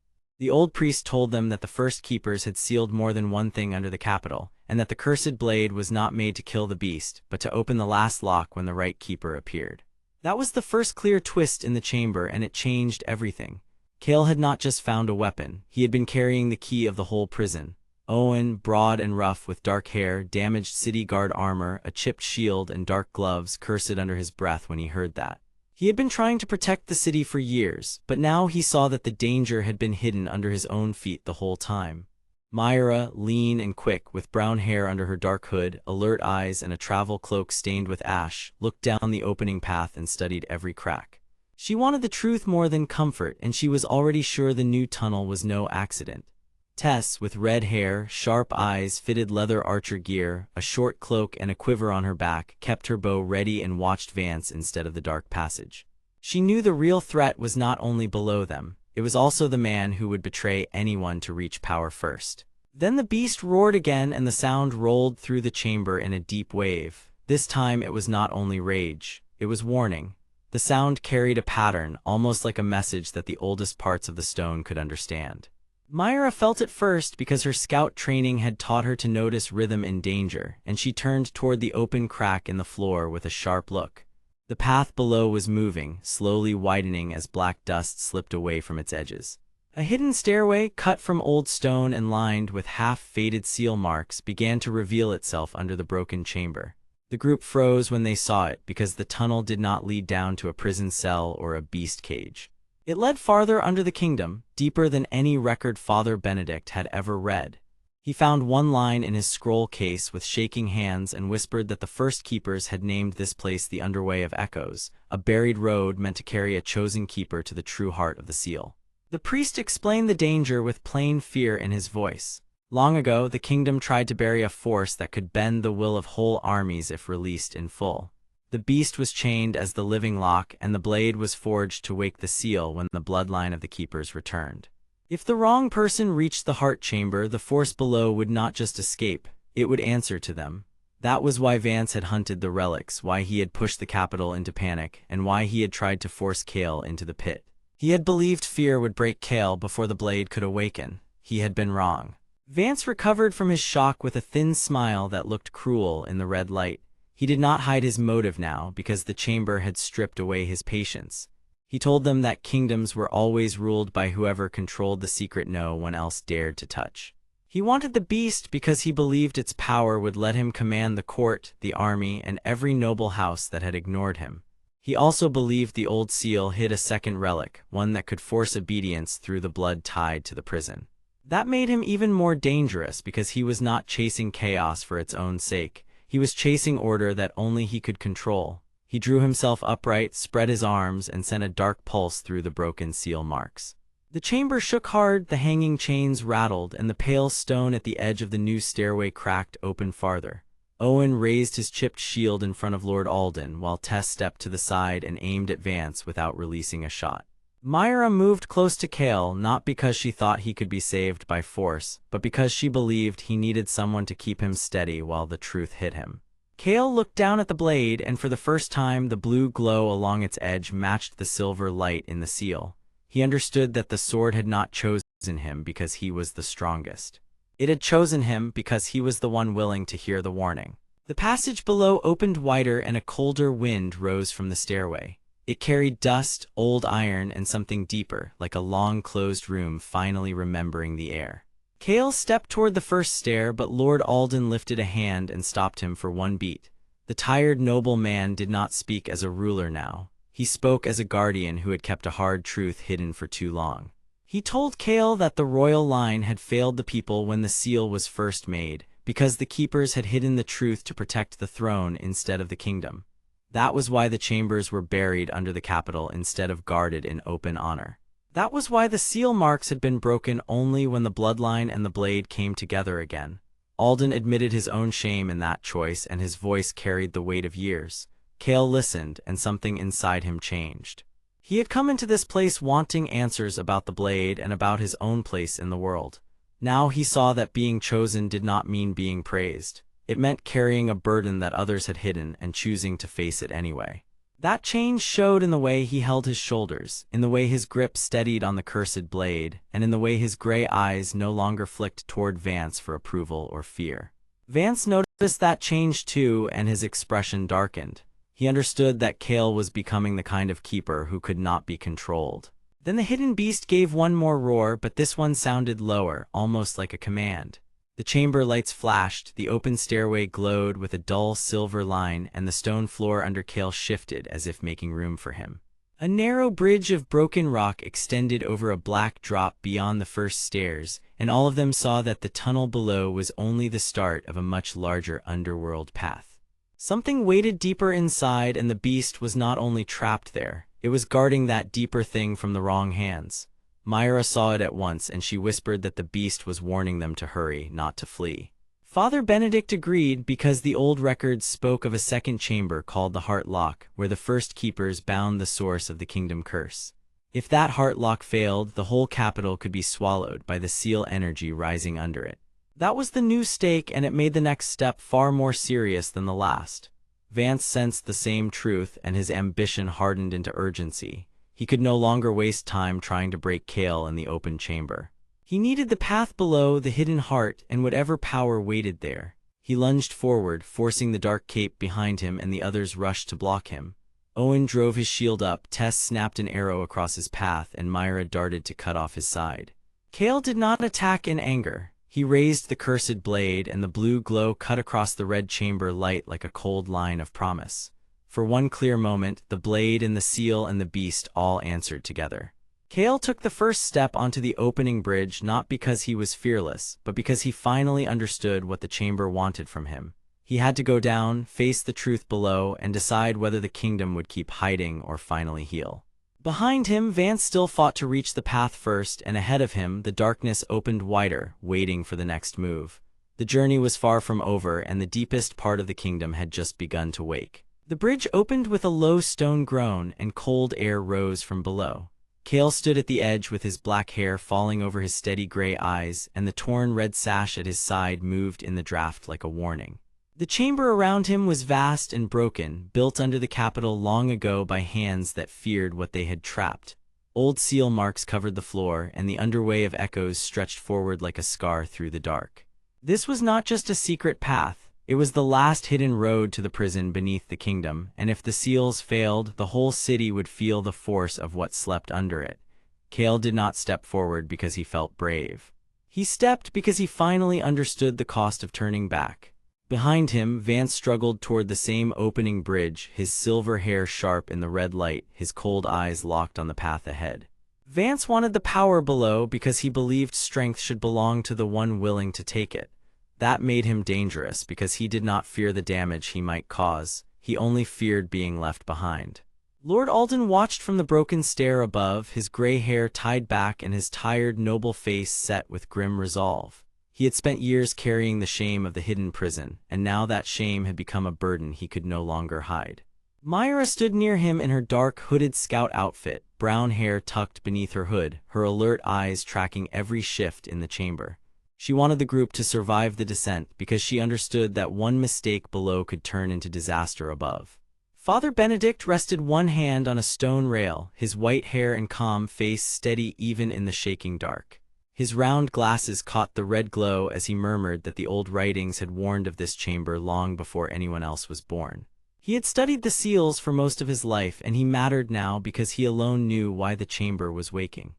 The old priest told them that the first keepers had sealed more than one thing under the capital, and that the cursed blade was not made to kill the beast, but to open the last lock when the right keeper appeared. That was the first clear twist in the chamber, and it changed everything. Kael had not just found a weapon, he had been carrying the key of the whole prison. Owen, broad and rough with dark hair, damaged city guard armor, a chipped shield, and dark gloves, cursed under his breath when he heard that. He had been trying to protect the city for years, but now he saw that the danger had been hidden under his own feet the whole time. Myra, lean and quick, with brown hair under her dark hood, alert eyes, and a travel cloak stained with ash, looked down the opening path and studied every crack. She wanted the truth more than comfort, and she was already sure the new tunnel was no accident. Tess, with red hair, sharp eyes, fitted leather archer gear, a short cloak and a quiver on her back, kept her bow ready and watched Vance instead of the dark passage. She knew the real threat was not only below them, it was also the man who would betray anyone to reach power first. Then the beast roared again and the sound rolled through the chamber in a deep wave. This time it was not only rage, it was warning. The sound carried a pattern, almost like a message that the oldest parts of the stone could understand. Myra felt it first because her scout training had taught her to notice rhythm in danger, and she turned toward the open crack in the floor with a sharp look. The path below was moving, slowly widening as black dust slipped away from its edges. A hidden stairway, cut from old stone and lined with half-faded seal marks, began to reveal itself under the broken chamber. The group froze when they saw it because the tunnel did not lead down to a prison cell or a beast cage. It led farther under the kingdom, deeper than any record Father Benedict had ever read. He found one line in his scroll case with shaking hands and whispered that the first keepers had named this place the Underway of Echoes, a buried road meant to carry a chosen keeper to the true heart of the seal. The priest explained the danger with plain fear in his voice. Long ago, the kingdom tried to bury a force that could bend the will of whole armies if released in full. The beast was chained as the living lock, and the blade was forged to wake the seal when the bloodline of the keepers returned. If the wrong person reached the heart chamber, the force below would not just escape, it would answer to them. That was why Vance had hunted the relics, why he had pushed the capital into panic, and why he had tried to force Kael into the pit. He had believed fear would break Kael before the blade could awaken. He had been wrong. Vance recovered from his shock with a thin smile that looked cruel in the red light. He did not hide his motive now because the chamber had stripped away his patience. He told them that kingdoms were always ruled by whoever controlled the secret no one else dared to touch. He wanted the beast because he believed its power would let him command the court, the army, and every noble house that had ignored him. He also believed the old seal hid a second relic, one that could force obedience through the blood tied to the prison. That made him even more dangerous because he was not chasing chaos for its own sake. He was chasing order that only he could control. He drew himself upright, spread his arms, and sent a dark pulse through the broken seal marks. The chamber shook hard, the hanging chains rattled, and the pale stone at the edge of the new stairway cracked open farther. Owen raised his chipped shield in front of Lord Alden, while Tess stepped to the side and aimed at Vance without releasing a shot. Myra moved close to Kael, not because she thought he could be saved by force, but because she believed he needed someone to keep him steady while the truth hit him. Kael looked down at the blade, and for the first time the blue glow along its edge matched the silver light in the seal. He understood that the sword had not chosen him because he was the strongest. It had chosen him because he was the one willing to hear the warning. The passage below opened wider and a colder wind rose from the stairway. It carried dust, old iron, and something deeper, like a long-closed room finally remembering the air. Kael stepped toward the first stair, but Lord Alden lifted a hand and stopped him for one beat. The tired noble man did not speak as a ruler now. He spoke as a guardian who had kept a hard truth hidden for too long. He told Kael that the royal line had failed the people when the seal was first made, because the keepers had hidden the truth to protect the throne instead of the kingdom. That was why the chambers were buried under the capital instead of guarded in open honor. That was why the seal marks had been broken only when the bloodline and the blade came together again. Alden admitted his own shame in that choice, and his voice carried the weight of years. Kael listened, and something inside him changed. He had come into this place wanting answers about the blade and about his own place in the world. Now he saw that being chosen did not mean being praised. It meant carrying a burden that others had hidden and choosing to face it anyway. That change showed in the way he held his shoulders, in the way his grip steadied on the cursed blade, and in the way his gray eyes no longer flicked toward Vance for approval or fear. Vance noticed that change too, and his expression darkened. He understood that Kael was becoming the kind of keeper who could not be controlled. Then the hidden beast gave one more roar, but this one sounded lower, almost like a command. The chamber lights flashed, the open stairway glowed with a dull silver line, and the stone floor under Kael shifted as if making room for him. A narrow bridge of broken rock extended over a black drop beyond the first stairs, and all of them saw that the tunnel below was only the start of a much larger underworld path. Something waited deeper inside, and the beast was not only trapped there, it was guarding that deeper thing from the wrong hands. Myra saw it at once, and she whispered that the beast was warning them to hurry, not to flee. Father Benedict agreed because the old records spoke of a second chamber called the Heart Lock, where the first keepers bound the source of the kingdom curse. If that heart lock failed, the whole capital could be swallowed by the seal energy rising under it. That was the new stake, and it made the next step far more serious than the last. Vance sensed the same truth, and his ambition hardened into urgency. He could no longer waste time trying to break Kael in the open chamber. He needed the path below, the hidden heart, and whatever power waited there. He lunged forward, forcing the dark cape behind him, and the others rushed to block him. Owen drove his shield up, Tess snapped an arrow across his path, and Myra darted to cut off his side. Kael did not attack in anger. He raised the cursed blade, and the blue glow cut across the red chamber light like a cold line of promise. For one clear moment, the blade and the seal and the beast all answered together. Kael took the first step onto the opening bridge, not because he was fearless, but because he finally understood what the chamber wanted from him. He had to go down, face the truth below, and decide whether the kingdom would keep hiding or finally heal. Behind him, Vance still fought to reach the path first, and ahead of him, the darkness opened wider, waiting for the next move. The journey was far from over, and the deepest part of the kingdom had just begun to wake. The bridge opened with a low stone groan, and cold air rose from below. Kael stood at the edge with his black hair falling over his steady gray eyes, and the torn red sash at his side moved in the draft like a warning. The chamber around him was vast and broken, built under the capital long ago by hands that feared what they had trapped. Old seal marks covered the floor, and the underway of echoes stretched forward like a scar through the dark. This was not just a secret path. It was the last hidden road to the prison beneath the kingdom, and if the seals failed, the whole city would feel the force of what slept under it. Kael did not step forward because he felt brave. He stepped because he finally understood the cost of turning back. Behind him, Vance struggled toward the same opening bridge, his silver hair sharp in the red light, his cold eyes locked on the path ahead. Vance wanted the power below because he believed strength should belong to the one willing to take it. That made him dangerous because he did not fear the damage he might cause. He only feared being left behind. Lord Alden watched from the broken stair above, his gray hair tied back and his tired, noble face set with grim resolve. He had spent years carrying the shame of the hidden prison, and now that shame had become a burden he could no longer hide. Myra stood near him in her dark, hooded scout outfit, brown hair tucked beneath her hood, her alert eyes tracking every shift in the chamber. She wanted the group to survive the descent because she understood that one mistake below could turn into disaster above. Father Benedict rested one hand on a stone rail, his white hair and calm face steady even in the shaking dark. His round glasses caught the red glow as he murmured that the old writings had warned of this chamber long before anyone else was born. He had studied the seals for most of his life, and he mattered now because he alone knew why the chamber was waking.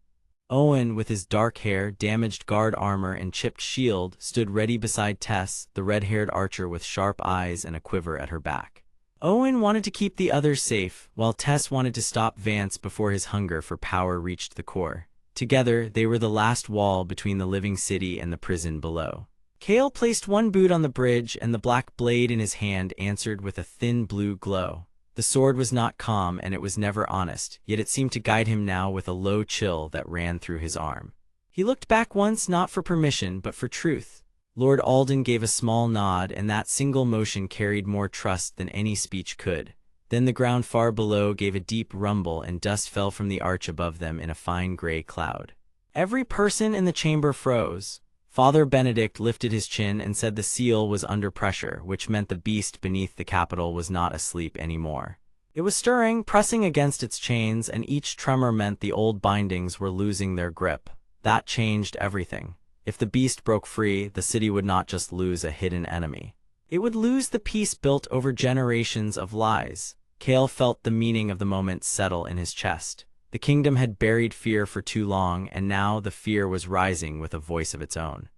Owen, with his dark hair, damaged guard armor, and chipped shield, stood ready beside Tess, the red-haired archer with sharp eyes and a quiver at her back. Owen wanted to keep the others safe, while Tess wanted to stop Vance before his hunger for power reached the core. Together, they were the last wall between the living city and the prison below. Kael placed one boot on the bridge, and the black blade in his hand answered with a thin blue glow. The sword was not calm, and it was never honest, yet it seemed to guide him now with a low chill that ran through his arm. He looked back once, not for permission, but for truth. Lord Alden gave a small nod, and that single motion carried more trust than any speech could. Then the ground far below gave a deep rumble, and dust fell from the arch above them in a fine gray cloud. Every person in the chamber froze. Father Benedict lifted his chin and said the seal was under pressure, which meant the beast beneath the capital was not asleep anymore. It was stirring, pressing against its chains, and each tremor meant the old bindings were losing their grip. That changed everything. If the beast broke free, the city would not just lose a hidden enemy. It would lose the peace built over generations of lies. Kael felt the meaning of the moment settle in his chest. The kingdom had buried fear for too long, and now the fear was rising with a voice of its own.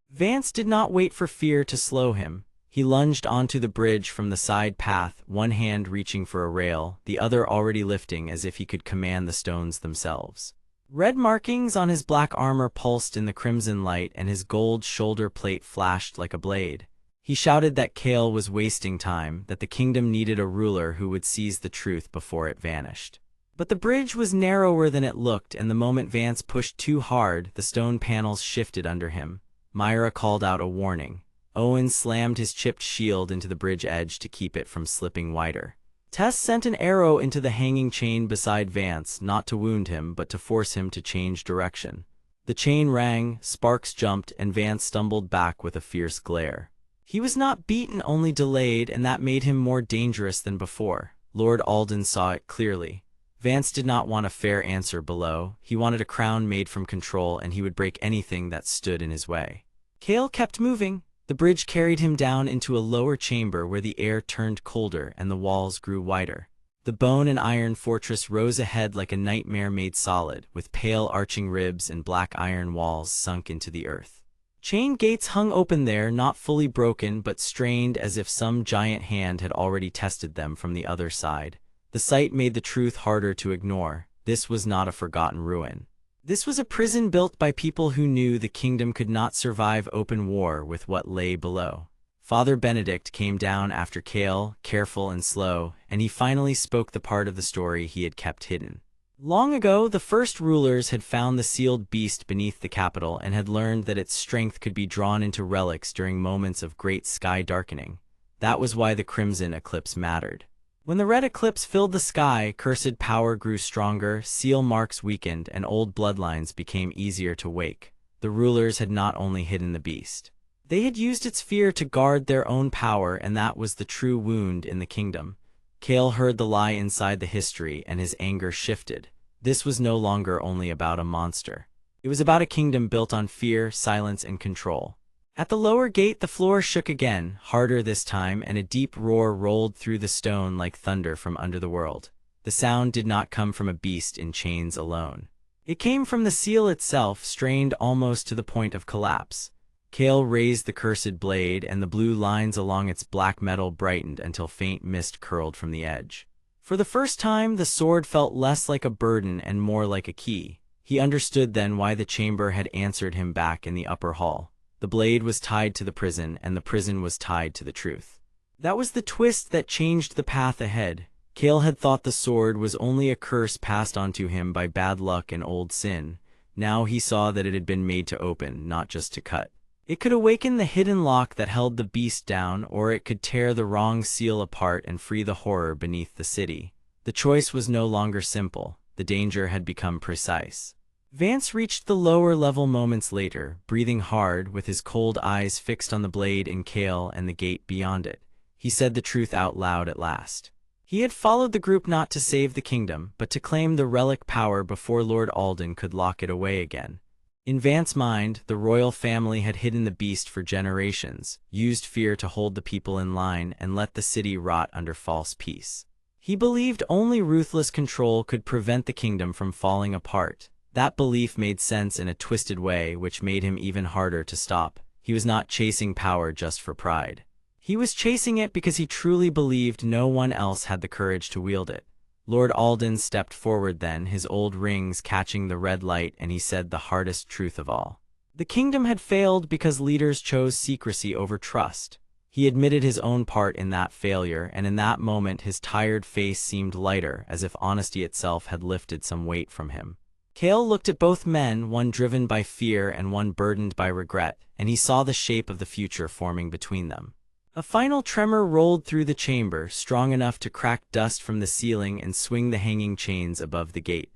Vance did not wait for fear to slow him. He lunged onto the bridge from the side path, one hand reaching for a rail, the other already lifting as if he could command the stones themselves. Red markings on his black armor pulsed in the crimson light, and his gold shoulder plate flashed like a blade. He shouted that Kael was wasting time, that the kingdom needed a ruler who would seize the truth before it vanished. But the bridge was narrower than it looked, and the moment Vance pushed too hard, the stone panels shifted under him. Myra called out a warning. Owen slammed his chipped shield into the bridge edge to keep it from slipping wider. Tess sent an arrow into the hanging chain beside Vance, not to wound him, but to force him to change direction. The chain rang, sparks jumped, and Vance stumbled back with a fierce glare. He was not beaten, only delayed, and that made him more dangerous than before. Lord Alden saw it clearly. Vance did not want a fair answer below. He wanted a crown made from control, and he would break anything that stood in his way. Kael kept moving. The bridge carried him down into a lower chamber where the air turned colder and the walls grew wider. The bone and iron fortress rose ahead like a nightmare made solid, with pale arching ribs and black iron walls sunk into the earth. Chain gates hung open there, not fully broken but strained as if some giant hand had already tested them from the other side. The sight made the truth harder to ignore. This was not a forgotten ruin. This was a prison built by people who knew the kingdom could not survive open war with what lay below. Father Benedict came down after Kael, careful and slow, and he finally spoke the part of the story he had kept hidden. Long ago, the first rulers had found the sealed beast beneath the capital and had learned that its strength could be drawn into relics during moments of great sky darkening. That was why the crimson eclipse mattered. When the red eclipse filled the sky, cursed power grew stronger, seal marks weakened, and old bloodlines became easier to wake. The rulers had not only hidden the beast. They had used its fear to guard their own power, and that was the true wound in the kingdom. Kael heard the lie inside the history, and his anger shifted. This was no longer only about a monster. It was about a kingdom built on fear, silence, and control. At the lower gate, the floor shook again, harder this time, and a deep roar rolled through the stone like thunder from under the world. The sound did not come from a beast in chains alone. It came from the seal itself, strained almost to the point of collapse. Kael raised the cursed blade, and the blue lines along its black metal brightened until faint mist curled from the edge. For the first time, the sword felt less like a burden and more like a key. He understood then why the chamber had answered him back in the upper hall. The blade was tied to the prison, and the prison was tied to the truth. That was the twist that changed the path ahead. Kael had thought the sword was only a curse passed on to him by bad luck and old sin. Now he saw that it had been made to open, not just to cut. It could awaken the hidden lock that held the beast down, or it could tear the wrong seal apart and free the horror beneath the city. The choice was no longer simple. The danger had become precise. Vance reached the lower level moments later, breathing hard, with his cold eyes fixed on the blade in Kael and the gate beyond it. He said the truth out loud at last. He had followed the group not to save the kingdom, but to claim the relic power before Lord Alden could lock it away again. In Vance's mind, the royal family had hidden the beast for generations, used fear to hold the people in line, and let the city rot under false peace. He believed only ruthless control could prevent the kingdom from falling apart. That belief made sense in a twisted way, which made him even harder to stop. He was not chasing power just for pride. He was chasing it because he truly believed no one else had the courage to wield it. Lord Alden stepped forward then, his old rings catching the red light, and he said the hardest truth of all. The kingdom had failed because leaders chose secrecy over trust. He admitted his own part in that failure, and in that moment his tired face seemed lighter, as if honesty itself had lifted some weight from him. Kael looked at both men, one driven by fear and one burdened by regret, and he saw the shape of the future forming between them. A final tremor rolled through the chamber, strong enough to crack dust from the ceiling and swing the hanging chains above the gate.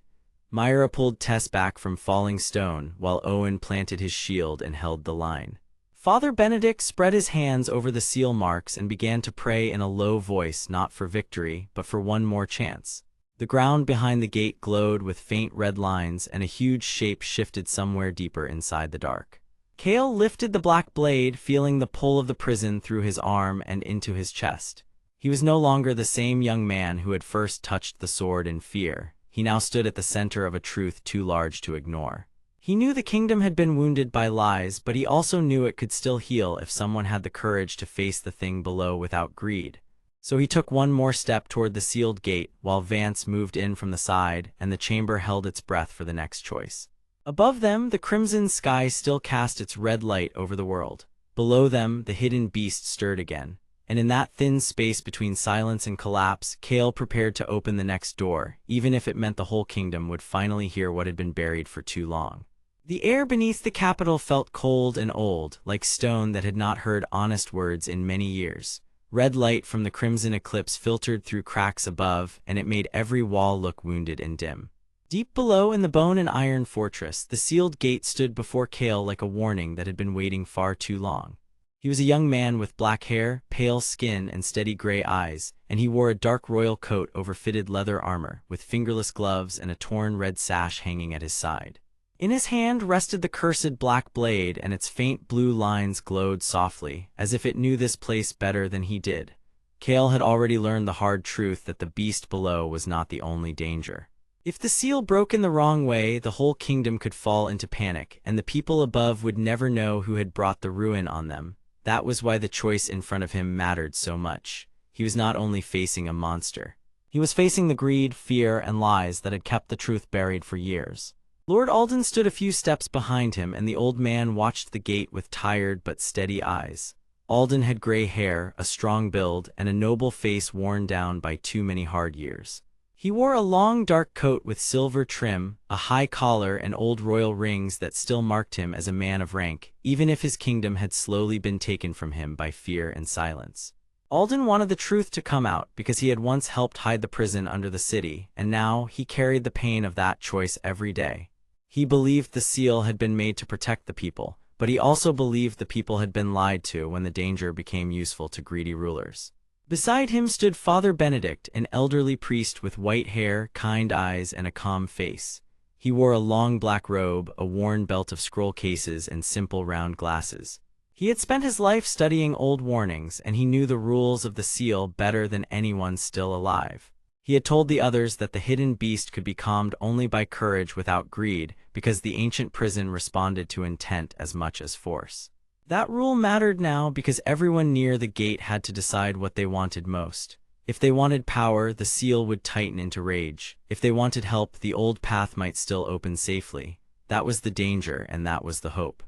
Myra pulled Tess back from falling stone, while Owen planted his shield and held the line. Father Benedict spread his hands over the seal marks and began to pray in a low voice, not for victory, but for one more chance. The ground behind the gate glowed with faint red lines, and a huge shape shifted somewhere deeper inside the dark. Kael lifted the black blade, feeling the pull of the prison through his arm and into his chest. He was no longer the same young man who had first touched the sword in fear. He now stood at the center of a truth too large to ignore. He knew the kingdom had been wounded by lies, but he also knew it could still heal if someone had the courage to face the thing below without greed. So he took one more step toward the sealed gate, while Vance moved in from the side, and the chamber held its breath for the next choice. Above them, the crimson sky still cast its red light over the world. Below them, the hidden beast stirred again. and in that thin space between silence and collapse, Kael prepared to open the next door, even if it meant the whole kingdom would finally hear what had been buried for too long. The air beneath the capital felt cold and old, like stone that had not heard honest words in many years. Red light from the crimson eclipse filtered through cracks above, and it made every wall look wounded and dim. Deep below in the bone and iron fortress, the sealed gate stood before Kael like a warning that had been waiting far too long. He was a young man with black hair, pale skin, and steady gray eyes, and he wore a dark royal coat over fitted leather armor, with fingerless gloves and a torn red sash hanging at his side. In his hand rested the cursed black blade, and its faint blue lines glowed softly, as if it knew this place better than he did. Kael had already learned the hard truth that the beast below was not the only danger. If the seal broke in the wrong way, the whole kingdom could fall into panic, and the people above would never know who had brought the ruin on them. That was why the choice in front of him mattered so much. He was not only facing a monster. He was facing the greed, fear, and lies that had kept the truth buried for years. Lord Alden stood a few steps behind him, and the old man watched the gate with tired but steady eyes. Alden had gray hair, a strong build, and a noble face worn down by too many hard years. He wore a long dark coat with silver trim, a high collar, and old royal rings that still marked him as a man of rank, even if his kingdom had slowly been taken from him by fear and silence. Alden wanted the truth to come out because he had once helped hide the prison under the city, and now he carried the pain of that choice every day. He believed the seal had been made to protect the people, but he also believed the people had been lied to when the danger became useful to greedy rulers. Beside him stood Father Benedict, an elderly priest with white hair, kind eyes, and a calm face. He wore a long black robe, a worn belt of scroll cases, and simple round glasses. He had spent his life studying old warnings, and he knew the rules of the seal better than anyone still alive. He had told the others that the hidden beast could be calmed only by courage without greed, because the ancient prison responded to intent as much as force. That rule mattered now because everyone near the gate had to decide what they wanted most. If they wanted power, the seal would tighten into rage. If they wanted help, the old path might still open safely. That was the danger, and that was the hope.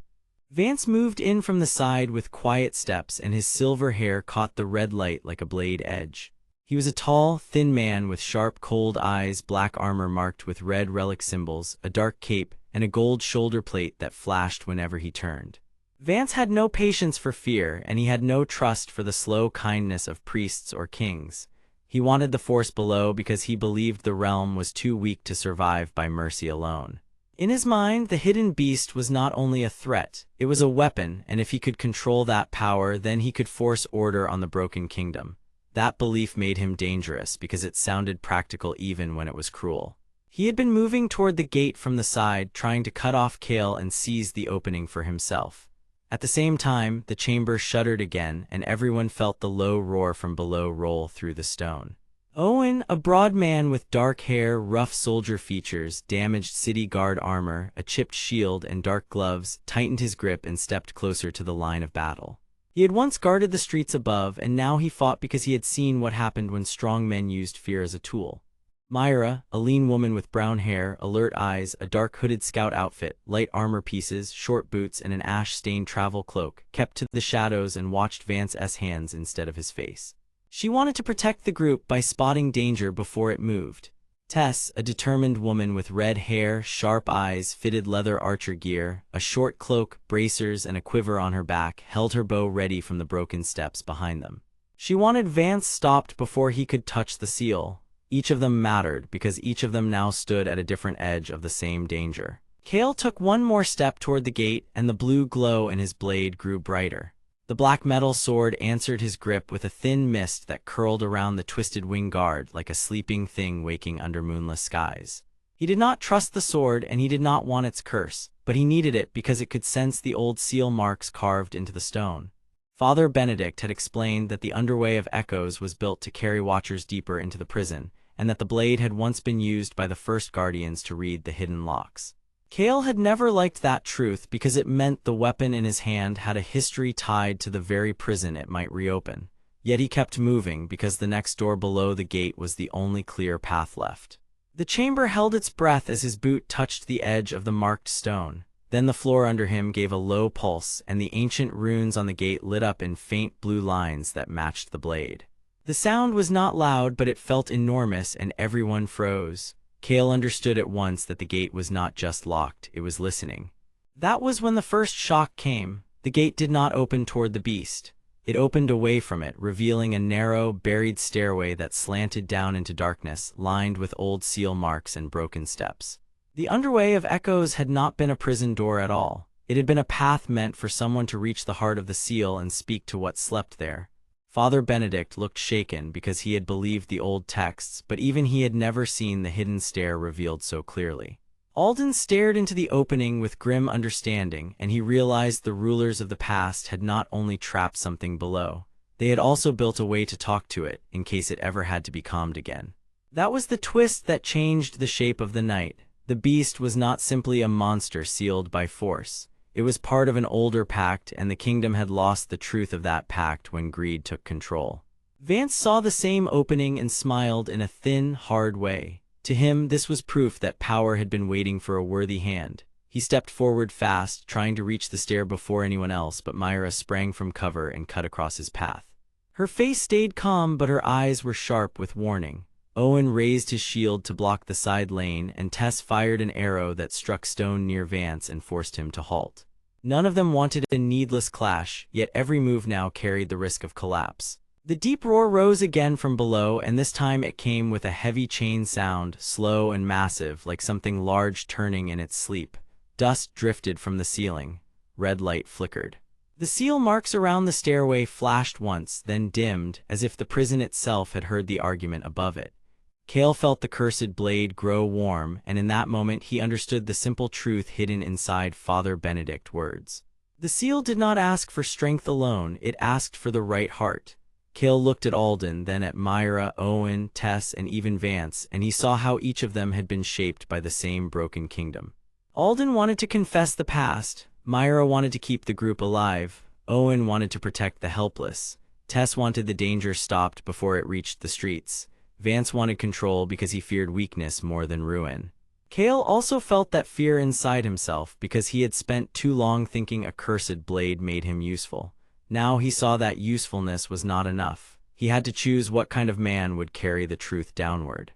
Vance moved in from the side with quiet steps, and his silver hair caught the red light like a blade edge. He was a tall, thin man with sharp, cold eyes, black armor marked with red relic symbols, a dark cape, and a gold shoulder plate that flashed whenever he turned. Vance had no patience for fear, and he had no trust for the slow kindness of priests or kings. He wanted the force below because he believed the realm was too weak to survive by mercy alone. In his mind, the hidden beast was not only a threat, it was a weapon, and if he could control that power, then he could force order on the broken kingdom. That belief made him dangerous because it sounded practical even when it was cruel. He had been moving toward the gate from the side, trying to cut off Kael and seize the opening for himself. At the same time, the chamber shuddered again, and everyone felt the low roar from below roll through the stone. Owen, a broad man with dark hair, rough soldier features, damaged city guard armor, a chipped shield, and dark gloves, tightened his grip and stepped closer to the line of battle. He had once guarded the streets above, and now he fought because he had seen what happened when strong men used fear as a tool. Myra, a lean woman with brown hair, alert eyes, a dark hooded scout outfit, light armor pieces, short boots, and an ash-stained travel cloak, kept to the shadows and watched Vance's hands instead of his face. She wanted to protect the group by spotting danger before it moved. Tess, a determined woman with red hair, sharp eyes, fitted leather archer gear, a short cloak, bracers, and a quiver on her back, held her bow ready from the broken steps behind them. She wanted Vance stopped before he could touch the seal. Each of them mattered because each of them now stood at a different edge of the same danger. Kael took one more step toward the gate, and the blue glow in his blade grew brighter. The black metal sword answered his grip with a thin mist that curled around the twisted wing guard like a sleeping thing waking under moonless skies. He did not trust the sword, and he did not want its curse, but he needed it because it could sense the old seal marks carved into the stone. Father Benedict had explained that the underway of echoes was built to carry watchers deeper into the prison, and that the blade had once been used by the first guardians to read the hidden locks. Kael had never liked that truth because it meant the weapon in his hand had a history tied to the very prison it might reopen. Yet he kept moving because the next door below the gate was the only clear path left. The chamber held its breath as his boot touched the edge of the marked stone. Then the floor under him gave a low pulse, and the ancient runes on the gate lit up in faint blue lines that matched the blade. The sound was not loud, but it felt enormous, and everyone froze. Kael understood at once that the gate was not just locked, it was listening. That was when the first shock came. The gate did not open toward the beast. It opened away from it, revealing a narrow, buried stairway that slanted down into darkness, lined with old seal marks and broken steps. The underway of echoes had not been a prison door at all. It had been a path meant for someone to reach the heart of the seal and speak to what slept there. Father Benedict looked shaken because he had believed the old texts, but even he had never seen the hidden stair revealed so clearly. Alden stared into the opening with grim understanding, and he realized the rulers of the past had not only trapped something below, they had also built a way to talk to it, in case it ever had to be calmed again. That was the twist that changed the shape of the night. The beast was not simply a monster sealed by force. It was part of an older pact, and the kingdom had lost the truth of that pact when greed took control. Vance saw the same opening and smiled in a thin, hard way. To him, this was proof that power had been waiting for a worthy hand. He stepped forward fast, trying to reach the stair before anyone else, but Myra sprang from cover and cut across his path. Her face stayed calm, but her eyes were sharp with warning. Owen raised his shield to block the side lane, and Tess fired an arrow that struck stone near Vance and forced him to halt. None of them wanted a needless clash, yet every move now carried the risk of collapse. The deep roar rose again from below, and this time it came with a heavy chain sound, slow and massive, like something large turning in its sleep. Dust drifted from the ceiling. Red light flickered. The seal marks around the stairway flashed once, then dimmed, as if the prison itself had heard the argument above it. Kael felt the cursed blade grow warm, and in that moment he understood the simple truth hidden inside Father Benedict's words. The seal did not ask for strength alone, it asked for the right heart. Kael looked at Alden, then at Myra, Owen, Tess, and even Vance, and he saw how each of them had been shaped by the same broken kingdom. Alden wanted to confess the past, Myra wanted to keep the group alive, Owen wanted to protect the helpless, Tess wanted the danger stopped before it reached the streets, Vance wanted control because he feared weakness more than ruin. Kael also felt that fear inside himself because he had spent too long thinking a cursed blade made him useful. Now he saw that usefulness was not enough. He had to choose what kind of man would carry the truth downward.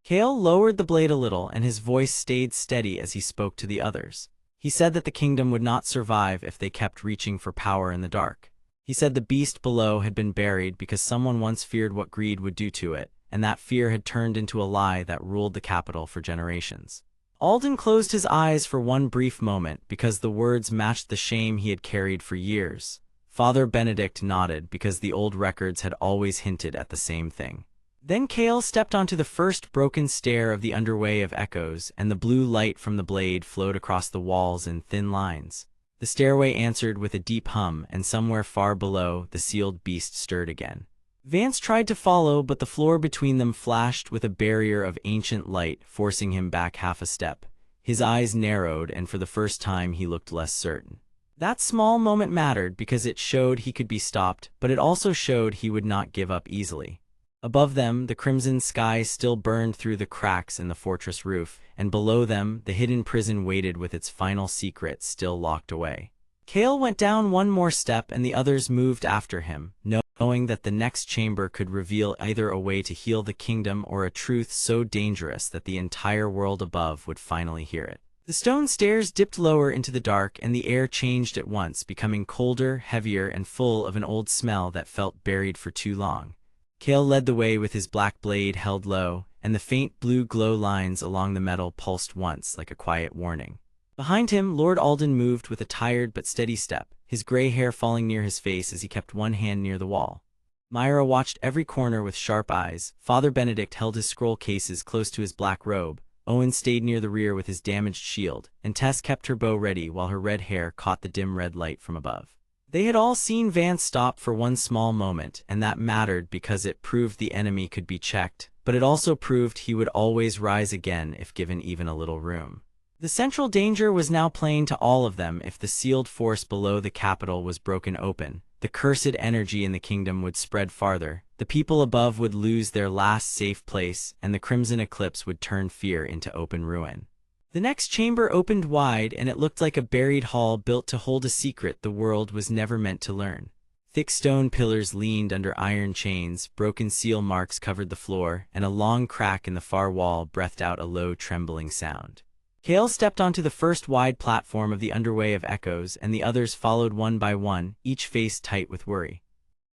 Kael lowered the blade a little, and his voice stayed steady as he spoke to the others. He said that the kingdom would not survive if they kept reaching for power in the dark. He said the beast below had been buried because someone once feared what greed would do to it, and that fear had turned into a lie that ruled the capital for generations. Alden closed his eyes for one brief moment because the words matched the shame he had carried for years. Father Benedict nodded because the old records had always hinted at the same thing. Then Kael stepped onto the first broken stair of the underway of echoes, and the blue light from the blade flowed across the walls in thin lines. The stairway answered with a deep hum, and somewhere far below, the sealed beast stirred again. Vance tried to follow, but the floor between them flashed with a barrier of ancient light, forcing him back half a step. His eyes narrowed, and for the first time he looked less certain. That small moment mattered because it showed he could be stopped, but it also showed he would not give up easily. Above them, the crimson sky still burned through the cracks in the fortress roof, and below them, the hidden prison waited with its final secret still locked away. Kael went down one more step, and the others moved after him, knowing that the next chamber could reveal either a way to heal the kingdom or a truth so dangerous that the entire world above would finally hear it. The stone stairs dipped lower into the dark, and the air changed at once, becoming colder, heavier, and full of an old smell that felt buried for too long. Kael led the way with his black blade held low, and the faint blue glow lines along the metal pulsed once like a quiet warning. Behind him, Lord Alden moved with a tired but steady step, his gray hair falling near his face as he kept one hand near the wall. Myra watched every corner with sharp eyes. Father Benedict held his scroll cases close to his black robe. Owen stayed near the rear with his damaged shield, and Tess kept her bow ready while her red hair caught the dim red light from above. They had all seen Vance stop for one small moment, and that mattered because it proved the enemy could be checked, but it also proved he would always rise again if given even a little room. The central danger was now plain to all of them. If the sealed force below the capital was broken open, the cursed energy in the kingdom would spread farther, the people above would lose their last safe place, and the crimson eclipse would turn fear into open ruin. The next chamber opened wide, and it looked like a buried hall built to hold a secret the world was never meant to learn. Thick stone pillars leaned under iron chains, broken seal marks covered the floor, and a long crack in the far wall breathed out a low, trembling sound. Kael stepped onto the first wide platform of the underway of echoes, and the others followed one by one, each face tight with worry.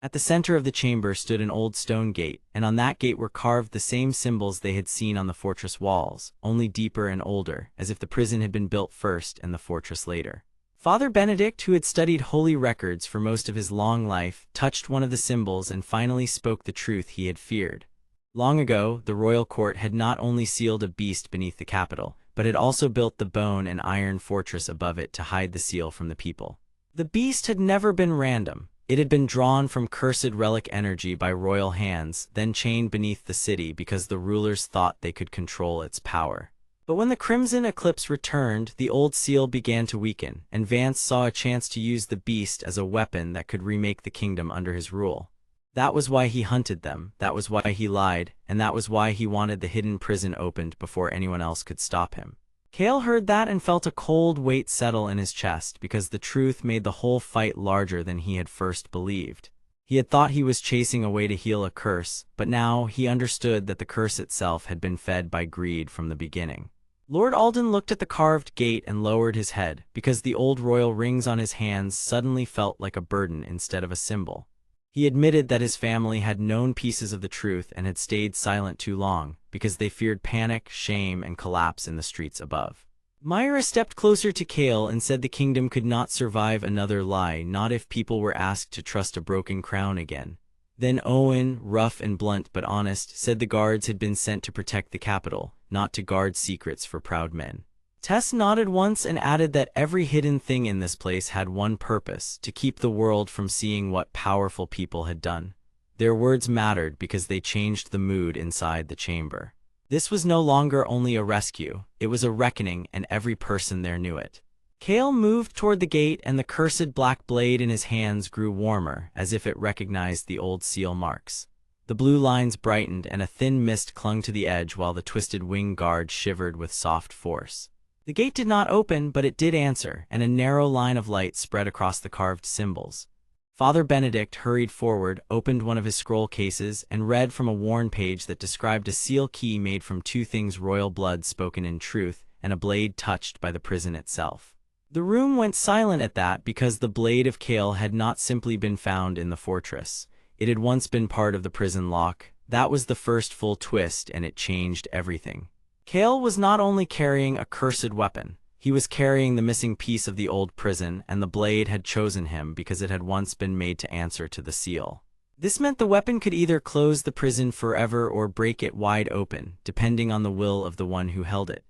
At the center of the chamber stood an old stone gate, and on that gate were carved the same symbols they had seen on the fortress walls, only deeper and older, as if the prison had been built first and the fortress later. Father Benedict, who had studied holy records for most of his long life, touched one of the symbols and finally spoke the truth he had feared. Long ago, the royal court had not only sealed a beast beneath the capital, but had also built the bone and iron fortress above it to hide the seal from the people. The beast had never been random. It had been drawn from cursed relic energy by royal hands, then chained beneath the city because the rulers thought they could control its power. But when the crimson eclipse returned, the old seal began to weaken, and Vance saw a chance to use the beast as a weapon that could remake the kingdom under his rule. That was why he hunted them, that was why he lied, and that was why he wanted the hidden prison opened before anyone else could stop him. Kael heard that and felt a cold weight settle in his chest because the truth made the whole fight larger than he had first believed. He had thought he was chasing a way to heal a curse, but now he understood that the curse itself had been fed by greed from the beginning. Lord Alden looked at the carved gate and lowered his head, because the old royal rings on his hands suddenly felt like a burden instead of a symbol. He admitted that his family had known pieces of the truth and had stayed silent too long, because they feared panic, shame, and collapse in the streets above. Myra stepped closer to Kael and said the kingdom could not survive another lie, not if people were asked to trust a broken crown again. Then Owen, rough and blunt but honest, said the guards had been sent to protect the capital, not to guard secrets for proud men. Tess nodded once and added that every hidden thing in this place had one purpose: to keep the world from seeing what powerful people had done. Their words mattered because they changed the mood inside the chamber. This was no longer only a rescue, it was a reckoning, and every person there knew it. Kael moved toward the gate, and the cursed black blade in his hands grew warmer, as if it recognized the old seal marks. The blue lines brightened, and a thin mist clung to the edge while the twisted wing guard shivered with soft force. The gate did not open, but it did answer, and a narrow line of light spread across the carved symbols. Father Benedict hurried forward, opened one of his scroll cases, and read from a worn page that described a seal key made from two things: royal blood spoken in truth, and a blade touched by the prison itself. The room went silent at that, because the blade of Kael had not simply been found in the fortress. It had once been part of the prison lock. That was the first full twist, and it changed everything. Kael was not only carrying a cursed weapon, he was carrying the missing piece of the old prison, and the blade had chosen him because it had once been made to answer to the seal. This meant the weapon could either close the prison forever or break it wide open, depending on the will of the one who held it.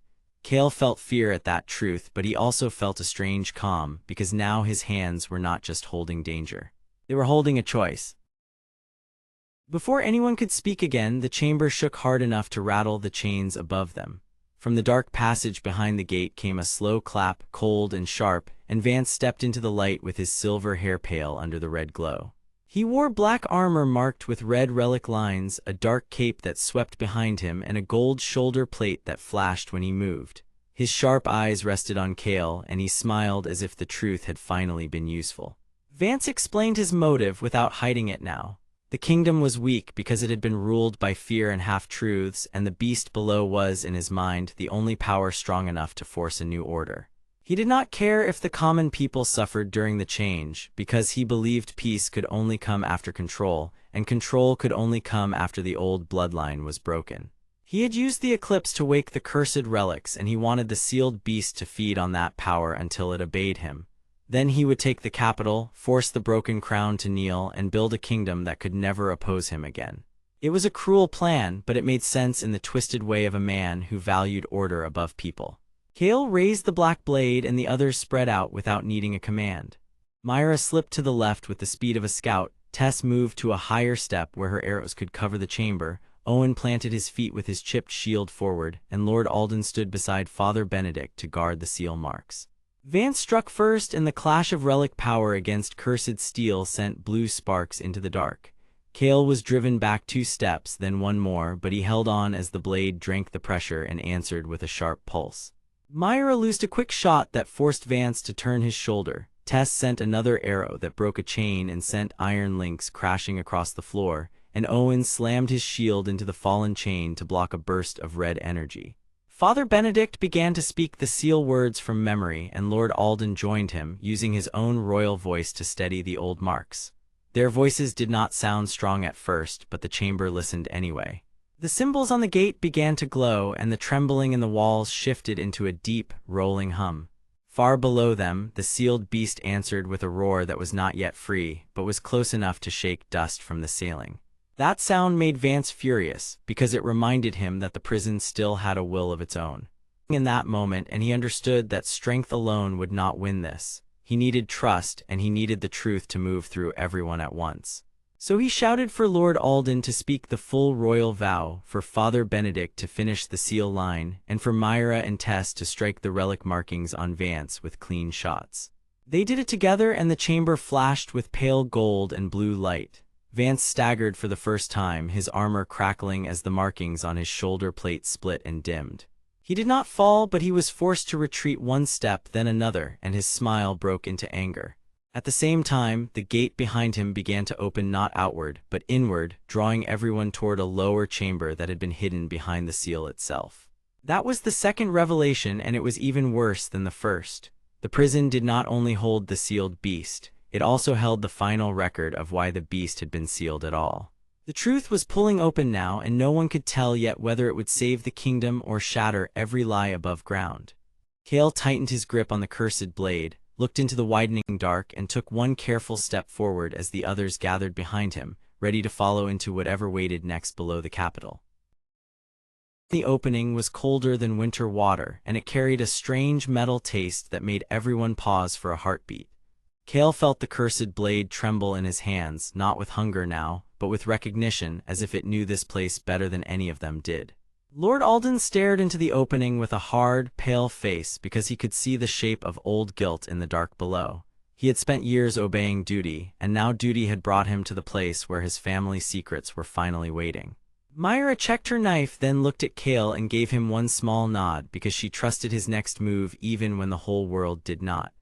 Kael felt fear at that truth, but he also felt a strange calm, because now his hands were not just holding danger. They were holding a choice. Before anyone could speak again, the chamber shook hard enough to rattle the chains above them. From the dark passage behind the gate came a slow clap, cold and sharp, and Vance stepped into the light with his silver hair pale under the red glow. He wore black armor marked with red relic lines, a dark cape that swept behind him, and a gold shoulder plate that flashed when he moved. His sharp eyes rested on Kael, and he smiled as if the truth had finally been useful. Vance explained his motive without hiding it now. The kingdom was weak because it had been ruled by fear and half-truths, and the beast below was, in his mind, the only power strong enough to force a new order. He did not care if the common people suffered during the change, because he believed peace could only come after control, and control could only come after the old bloodline was broken. He had used the eclipse to wake the cursed relics, and he wanted the sealed beast to feed on that power until it obeyed him. Then he would take the capital, force the broken crown to kneel, and build a kingdom that could never oppose him again. It was a cruel plan, but it made sense in the twisted way of a man who valued order above people. Kael raised the black blade, and the others spread out without needing a command. Myra slipped to the left with the speed of a scout, Tess moved to a higher step where her arrows could cover the chamber, Owen planted his feet with his chipped shield forward, and Lord Alden stood beside Father Benedict to guard the seal marks. Vance struck first, and the clash of relic power against cursed steel sent blue sparks into the dark. Kael was driven back 2 steps, then 1 more, but he held on as the blade drank the pressure and answered with a sharp pulse. Myra loosed a quick shot that forced Vance to turn his shoulder. Tess sent another arrow that broke a chain and sent iron links crashing across the floor, and Owen slammed his shield into the fallen chain to block a burst of red energy. Father Benedict began to speak the seal words from memory, and Lord Alden joined him, using his own royal voice to steady the old marks. Their voices did not sound strong at first, but the chamber listened anyway. The symbols on the gate began to glow, and the trembling in the walls shifted into a deep, rolling hum. Far below them, the sealed beast answered with a roar that was not yet free, but was close enough to shake dust from the ceiling. That sound made Vance furious, because it reminded him that the prison still had a will of its own. In that moment, and he understood that strength alone would not win this. He needed trust, and he needed the truth to move through everyone at once. So he shouted for Lord Alden to speak the full royal vow, for Father Benedict to finish the seal line, and for Myra and Tess to strike the relic markings on Vance with clean shots. They did it together, and the chamber flashed with pale gold and blue light. Vance staggered for the first time, his armor crackling as the markings on his shoulder plate split and dimmed. He did not fall, but he was forced to retreat one step, then another, and his smile broke into anger. At the same time, the gate behind him began to open not outward, but inward, drawing everyone toward a lower chamber that had been hidden behind the seal itself. That was the second revelation, and it was even worse than the first. The prison did not only hold the sealed beast, it also held the final record of why the beast had been sealed at all. The truth was pulling open now, and no one could tell yet whether it would save the kingdom or shatter every lie above ground. Kael tightened his grip on the cursed blade, looked into the widening dark, and took one careful step forward as the others gathered behind him, ready to follow into whatever waited next below the capital. The opening was colder than winter water, and it carried a strange metal taste that made everyone pause for a heartbeat. Kael felt the cursed blade tremble in his hands, not with hunger now, but with recognition, as if it knew this place better than any of them did. Lord Alden stared into the opening with a hard, pale face, because he could see the shape of old guilt in the dark below. He had spent years obeying duty, and now duty had brought him to the place where his family's secrets were finally waiting. Myra checked her knife, then looked at Kael and gave him one small nod, because she trusted his next move even when the whole world did not.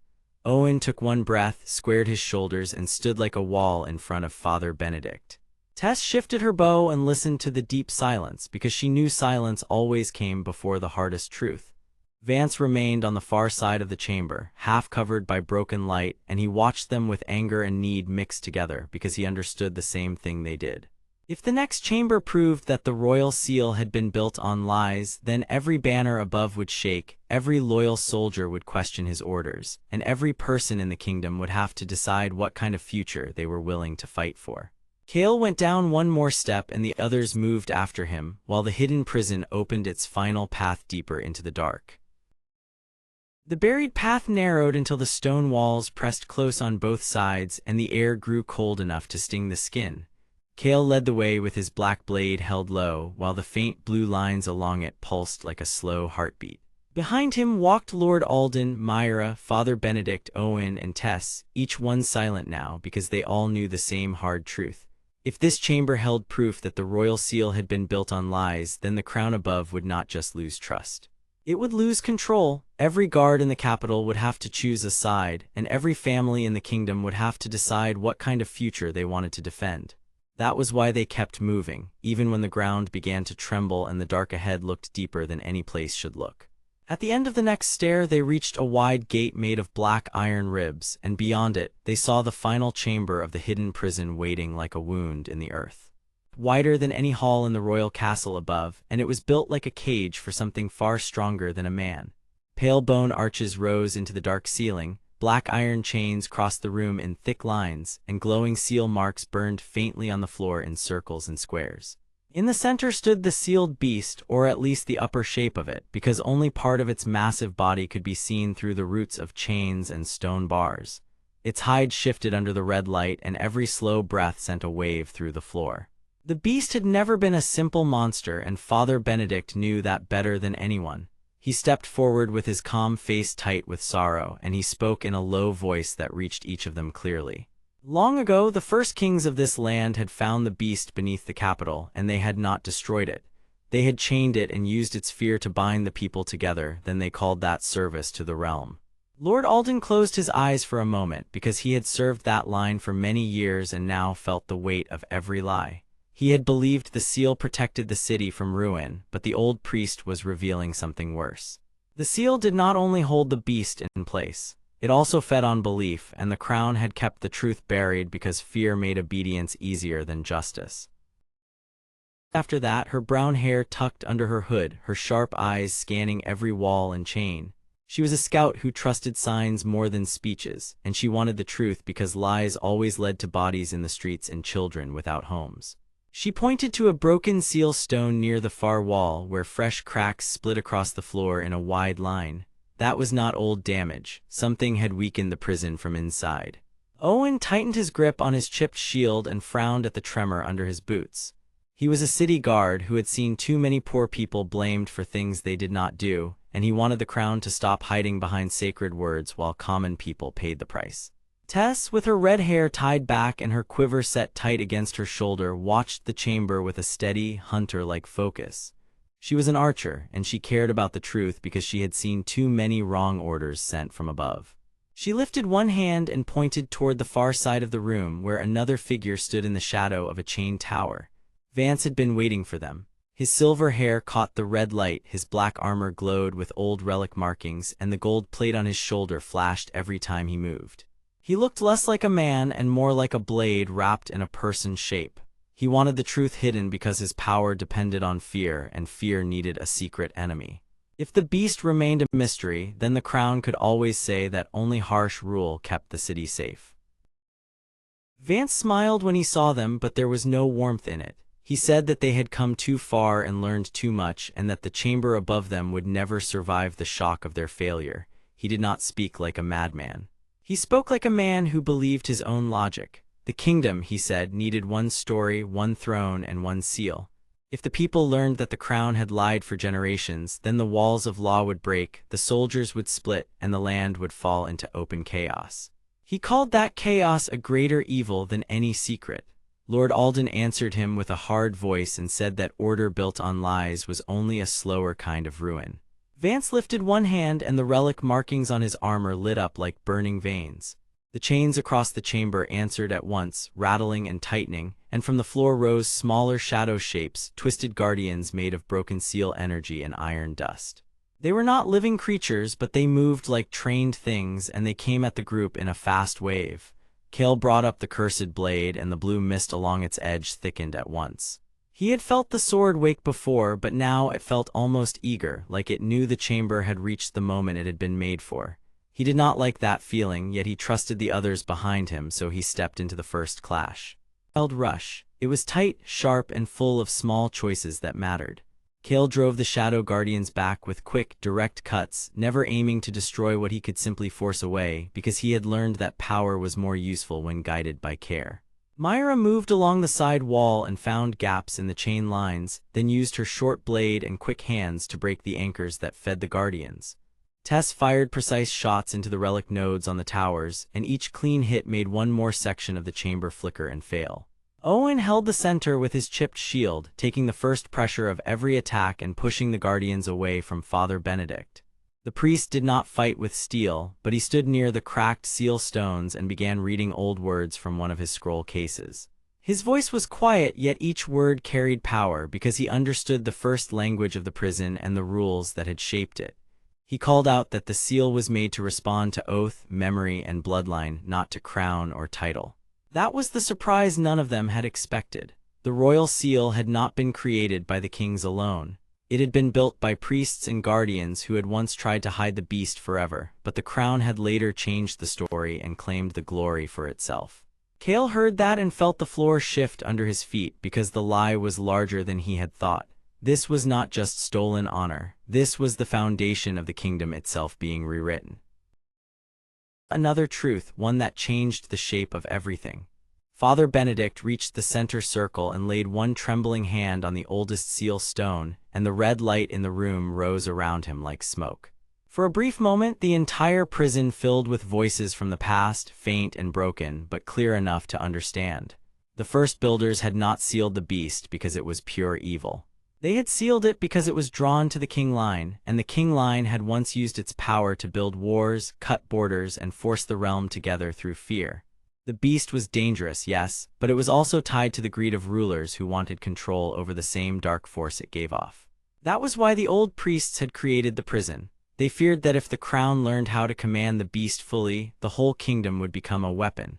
Owen took one breath, squared his shoulders, and stood like a wall in front of Father Benedict. Tess shifted her bow and listened to the deep silence, because she knew silence always came before the hardest truth. Vance remained on the far side of the chamber, half covered by broken light, and he watched them with anger and need mixed together, because he understood the same thing they did. If the next chamber proved that the royal seal had been built on lies, then every banner above would shake, every loyal soldier would question his orders, and every person in the kingdom would have to decide what kind of future they were willing to fight for. Kael went down one more step, and the others moved after him, while the hidden prison opened its final path deeper into the dark. The buried path narrowed until the stone walls pressed close on both sides, and the air grew cold enough to sting the skin. Kael led the way with his black blade held low, while the faint blue lines along it pulsed like a slow heartbeat. Behind him walked Lord Alden, Myra, Father Benedict, Owen, and Tess, each one silent now because they all knew the same hard truth. If this chamber held proof that the royal seal had been built on lies, then the crown above would not just lose trust. It would lose control. Every guard in the capital would have to choose a side, and every family in the kingdom would have to decide what kind of future they wanted to defend. That was why they kept moving, even when the ground began to tremble and the dark ahead looked deeper than any place should look. At the end of the next stair, they reached a wide gate made of black iron ribs, and beyond it, they saw the final chamber of the hidden prison waiting like a wound in the earth. Wider than any hall in the royal castle above, and it was built like a cage for something far stronger than a man. Pale bone arches rose into the dark ceiling, black iron chains crossed the room in thick lines, and glowing seal marks burned faintly on the floor in circles and squares. In the center stood the sealed beast, or at least the upper shape of it, because only part of its massive body could be seen through the roots of chains and stone bars. Its hide shifted under the red light, and every slow breath sent a wave through the floor. The beast had never been a simple monster, and Father Benedict knew that better than anyone. He stepped forward with his calm face tight with sorrow, and he spoke in a low voice that reached each of them clearly. Long ago, the first kings of this land had found the beast beneath the capital, and they had not destroyed it. They had chained it and used its fear to bind the people together, then they called that service to the realm. Lord Alden closed his eyes for a moment because he had served that line for many years and now felt the weight of every lie. He had believed the seal protected the city from ruin, but the old priest was revealing something worse. The seal did not only hold the beast in place, it also fed on belief, and the crown had kept the truth buried because fear made obedience easier than justice. After that, her brown hair tucked under her hood, her sharp eyes scanning every wall and chain. She was a scout who trusted signs more than speeches, and she wanted the truth because lies always led to bodies in the streets and children without homes. She pointed to a broken seal stone near the far wall where fresh cracks split across the floor in a wide line. That was not old damage. Something had weakened the prison from inside. Owen tightened his grip on his chipped shield and frowned at the tremor under his boots. He was a city guard who had seen too many poor people blamed for things they did not do, and he wanted the crown to stop hiding behind sacred words while common people paid the price. Tess, with her red hair tied back and her quiver set tight against her shoulder, watched the chamber with a steady, hunter-like focus. She was an archer, and she cared about the truth because she had seen too many wrong orders sent from above. She lifted one hand and pointed toward the far side of the room where another figure stood in the shadow of a chained tower. Vance had been waiting for them. His silver hair caught the red light, his black armor glowed with old relic markings, and the gold plate on his shoulder flashed every time he moved. He looked less like a man and more like a blade wrapped in a person's shape. He wanted the truth hidden because his power depended on fear, and fear needed a secret enemy. If the beast remained a mystery, then the crown could always say that only harsh rule kept the city safe. Vance smiled when he saw them, but there was no warmth in it. He said that they had come too far and learned too much, and that the chamber above them would never survive the shock of their failure. He did not speak like a madman. He spoke like a man who believed his own logic. The kingdom, he said, needed one story, one throne, and one seal. If the people learned that the crown had lied for generations, then the walls of law would break, the soldiers would split, and the land would fall into open chaos. He called that chaos a greater evil than any secret. Lord Alden answered him with a hard voice and said that order built on lies was only a slower kind of ruin. Vance lifted one hand and the relic markings on his armor lit up like burning veins. The chains across the chamber answered at once, rattling and tightening, and from the floor rose smaller shadow shapes, twisted guardians made of broken seal energy and iron dust. They were not living creatures, but they moved like trained things, and they came at the group in a fast wave. Kael brought up the cursed blade, and the blue mist along its edge thickened at once. He had felt the sword wake before, but now it felt almost eager, like it knew the chamber had reached the moment it had been made for. He did not like that feeling, yet he trusted the others behind him, so he stepped into the first clash. Wild rush. It was tight, sharp, and full of small choices that mattered. Kael drove the Shadow Guardians back with quick, direct cuts, never aiming to destroy what he could simply force away, because he had learned that power was more useful when guided by care. Myra moved along the side wall and found gaps in the chain lines, then used her short blade and quick hands to break the anchors that fed the Guardians. Tess fired precise shots into the relic nodes on the towers, and each clean hit made one more section of the chamber flicker and fail. Owen held the center with his chipped shield, taking the first pressure of every attack and pushing the Guardians away from Father Benedict. The priest did not fight with steel, but he stood near the cracked seal stones and began reading old words from one of his scroll cases. His voice was quiet, yet each word carried power because he understood the first language of the prison and the rules that had shaped it. He called out that the seal was made to respond to oath, memory, and bloodline, not to crown or title. That was the surprise none of them had expected. The royal seal had not been created by the kings alone. It had been built by priests and guardians who had once tried to hide the beast forever, but the crown had later changed the story and claimed the glory for itself. Kael heard that and felt the floor shift under his feet because the lie was larger than he had thought. This was not just stolen honor. This was the foundation of the kingdom itself being rewritten. Another truth, one that changed the shape of everything. Father Benedict reached the center circle and laid one trembling hand on the oldest seal stone, and the red light in the room rose around him like smoke. For a brief moment, the entire prison filled with voices from the past, faint and broken, but clear enough to understand. The first builders had not sealed the beast because it was pure evil. They had sealed it because it was drawn to the king line, and the king line had once used its power to build wars, cut borders, and force the realm together through fear. The beast was dangerous, yes, but it was also tied to the greed of rulers who wanted control over the same dark force it gave off. That was why the old priests had created the prison. They feared that if the crown learned how to command the beast fully, the whole kingdom would become a weapon.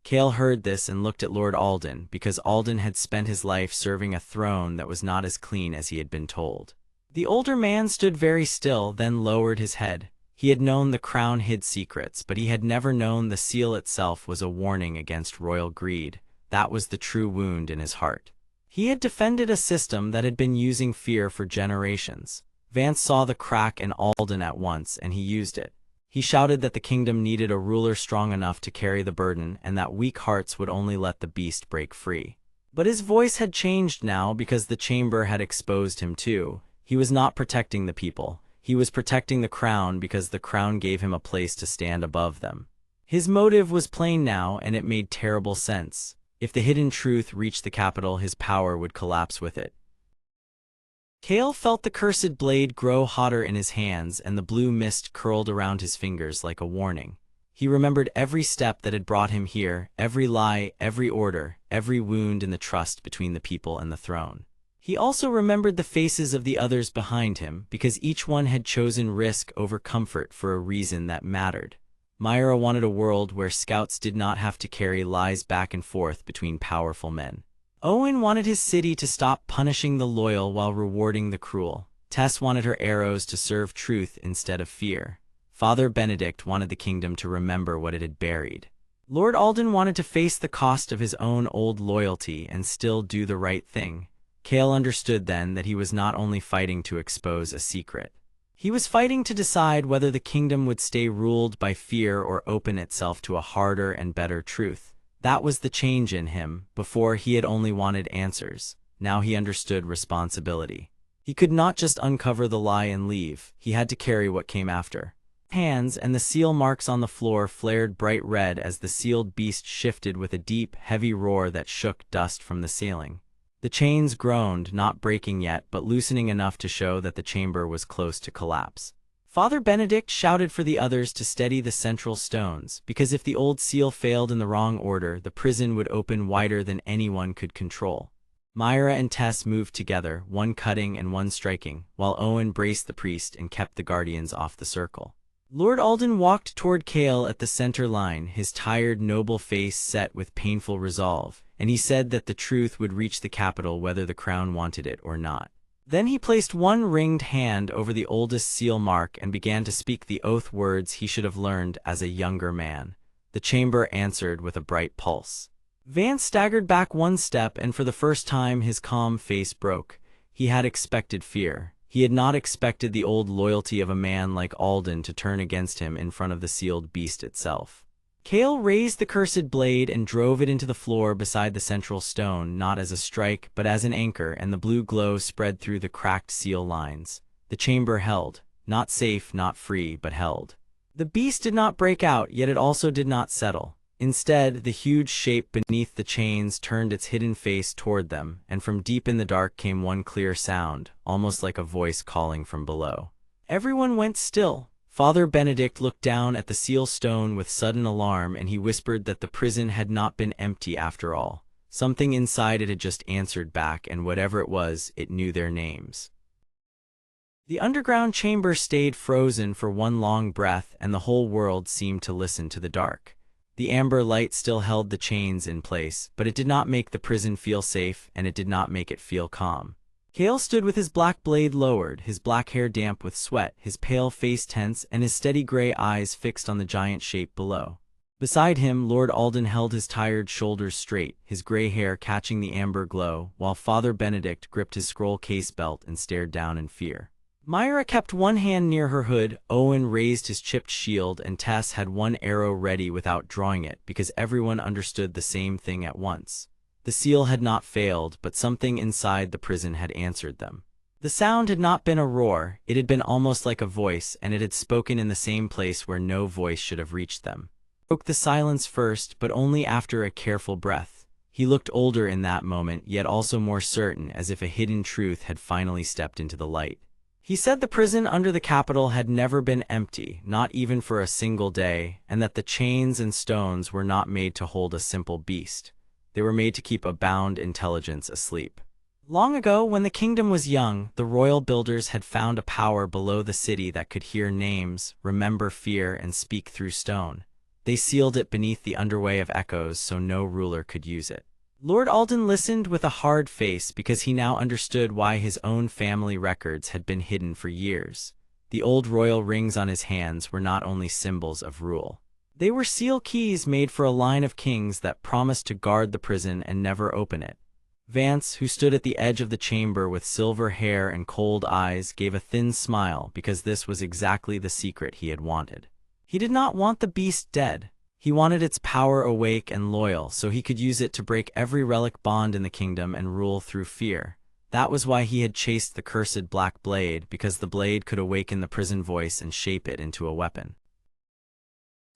Kael heard this and looked at Lord Alden, because Alden had spent his life serving a throne that was not as clean as he had been told. The older man stood very still, then lowered his head. He had known the crown hid secrets, but he had never known the seal itself was a warning against royal greed. That was the true wound in his heart. He had defended a system that had been using fear for generations. Vance saw the crack in Alden at once, and he used it. He shouted that the kingdom needed a ruler strong enough to carry the burden, and that weak hearts would only let the beast break free. But his voice had changed now because the chamber had exposed him too. He was not protecting the people. He was protecting the crown because the crown gave him a place to stand above them. His motive was plain now, and it made terrible sense. If the hidden truth reached the capital, his power would collapse with it. Kael felt the cursed blade grow hotter in his hands, and the blue mist curled around his fingers like a warning. He remembered every step that had brought him here, every lie, every order, every wound in the trust between the people and the throne. He also remembered the faces of the others behind him, because each one had chosen risk over comfort for a reason that mattered. Myra wanted a world where scouts did not have to carry lies back and forth between powerful men. Owen wanted his city to stop punishing the loyal while rewarding the cruel. Tess wanted her arrows to serve truth instead of fear. Father Benedict wanted the kingdom to remember what it had buried. Lord Alden wanted to face the cost of his own old loyalty and still do the right thing. Kael understood then that he was not only fighting to expose a secret. He was fighting to decide whether the kingdom would stay ruled by fear or open itself to a harder and better truth. That was the change in him. Before, he had only wanted answers. Now he understood responsibility. He could not just uncover the lie and leave. He had to carry what came after. Hands and the seal marks on the floor flared bright red as the sealed beast shifted with a deep, heavy roar that shook dust from the ceiling. The chains groaned, not breaking yet, but loosening enough to show that the chamber was close to collapse. Father Benedict shouted for the others to steady the central stones, because if the old seal failed in the wrong order, the prison would open wider than anyone could control. Myra and Tess moved together, one cutting and one striking, while Owen braced the priest and kept the guardians off the circle. Lord Alden walked toward Kael at the center line, his tired, noble face set with painful resolve, and he said that the truth would reach the capital whether the crown wanted it or not. Then he placed one ringed hand over the oldest seal mark and began to speak the oath words he should have learned as a younger man. The chamber answered with a bright pulse. Vance staggered back one step, and for the first time his calm face broke. He had expected fear. He had not expected the old loyalty of a man like Alden to turn against him in front of the sealed beast itself. Kael raised the cursed blade and drove it into the floor beside the central stone, not as a strike, but as an anchor, and the blue glow spread through the cracked seal lines. The chamber held. Not safe, not free, but held. The beast did not break out, yet it also did not settle. Instead, the huge shape beneath the chains turned its hidden face toward them, and from deep in the dark came one clear sound, almost like a voice calling from below. Everyone went still. Father Benedict looked down at the seal stone with sudden alarm, and he whispered that the prison had not been empty after all. Something inside it had just answered back, and whatever it was, it knew their names. The underground chamber stayed frozen for one long breath, and the whole world seemed to listen to the dark. The amber light still held the chains in place, but it did not make the prison feel safe, and it did not make it feel calm. Kael stood with his black blade lowered, his black hair damp with sweat, his pale face tense, and his steady gray eyes fixed on the giant shape below. Beside him, Lord Alden held his tired shoulders straight, his gray hair catching the amber glow, while Father Benedict gripped his scroll case belt and stared down in fear. Myra kept one hand near her hood, Owen raised his chipped shield, and Tess had one arrow ready without drawing it, because everyone understood the same thing at once. The seal had not failed, but something inside the prison had answered them. The sound had not been a roar, it had been almost like a voice, and it had spoken in the same place where no voice should have reached them. Broke the silence first, but only after a careful breath. He looked older in that moment, yet also more certain, as if a hidden truth had finally stepped into the light. He said the prison under the Capitol had never been empty, not even for a single day, and that the chains and stones were not made to hold a simple beast. They were made to keep a bound intelligence asleep. Long ago, when the kingdom was young, the royal builders had found a power below the city that could hear names, remember fear, and speak through stone. They sealed it beneath the underway of echoes so no ruler could use it. Lord Alden listened with a hard face because he now understood why his own family records had been hidden for years. The old royal rings on his hands were not only symbols of rule. They were seal keys made for a line of kings that promised to guard the prison and never open it. Vance, who stood at the edge of the chamber with silver hair and cold eyes, gave a thin smile because this was exactly the secret he had wanted. He did not want the beast dead. He wanted its power awake and loyal so he could use it to break every relic bond in the kingdom and rule through fear. That was why he had chased the cursed black blade, because the blade could awaken the prison voice and shape it into a weapon.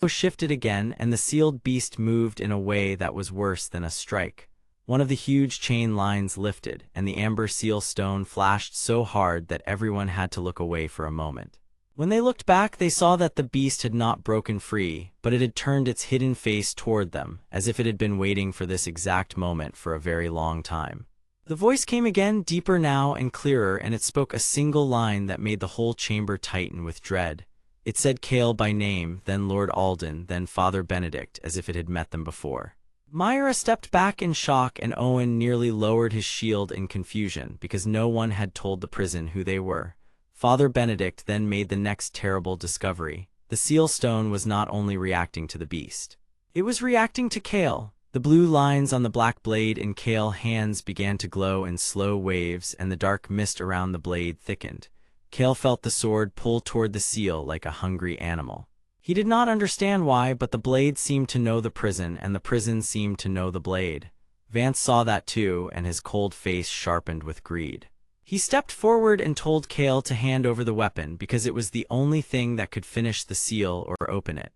The echo shifted again, and the sealed beast moved in a way that was worse than a strike. One of the huge chain lines lifted, and the amber seal stone flashed so hard that everyone had to look away for a moment. When they looked back, they saw that the beast had not broken free, but it had turned its hidden face toward them, as if it had been waiting for this exact moment for a very long time. The voice came again, deeper now and clearer, and it spoke a single line that made the whole chamber tighten with dread. It said Kael by name, then Lord Alden, then Father Benedict, as if it had met them before. Myra stepped back in shock, and Owen nearly lowered his shield in confusion, because no one had told the prison who they were. Father Benedict then made the next terrible discovery. The seal stone was not only reacting to the beast. It was reacting to Kael. The blue lines on the black blade in Kael's hands began to glow in slow waves, and the dark mist around the blade thickened. Kael felt the sword pull toward the seal like a hungry animal. He did not understand why, but the blade seemed to know the prison, and the prison seemed to know the blade. Vance saw that too, and his cold face sharpened with greed. He stepped forward and told Kael to hand over the weapon because it was the only thing that could finish the seal or open it.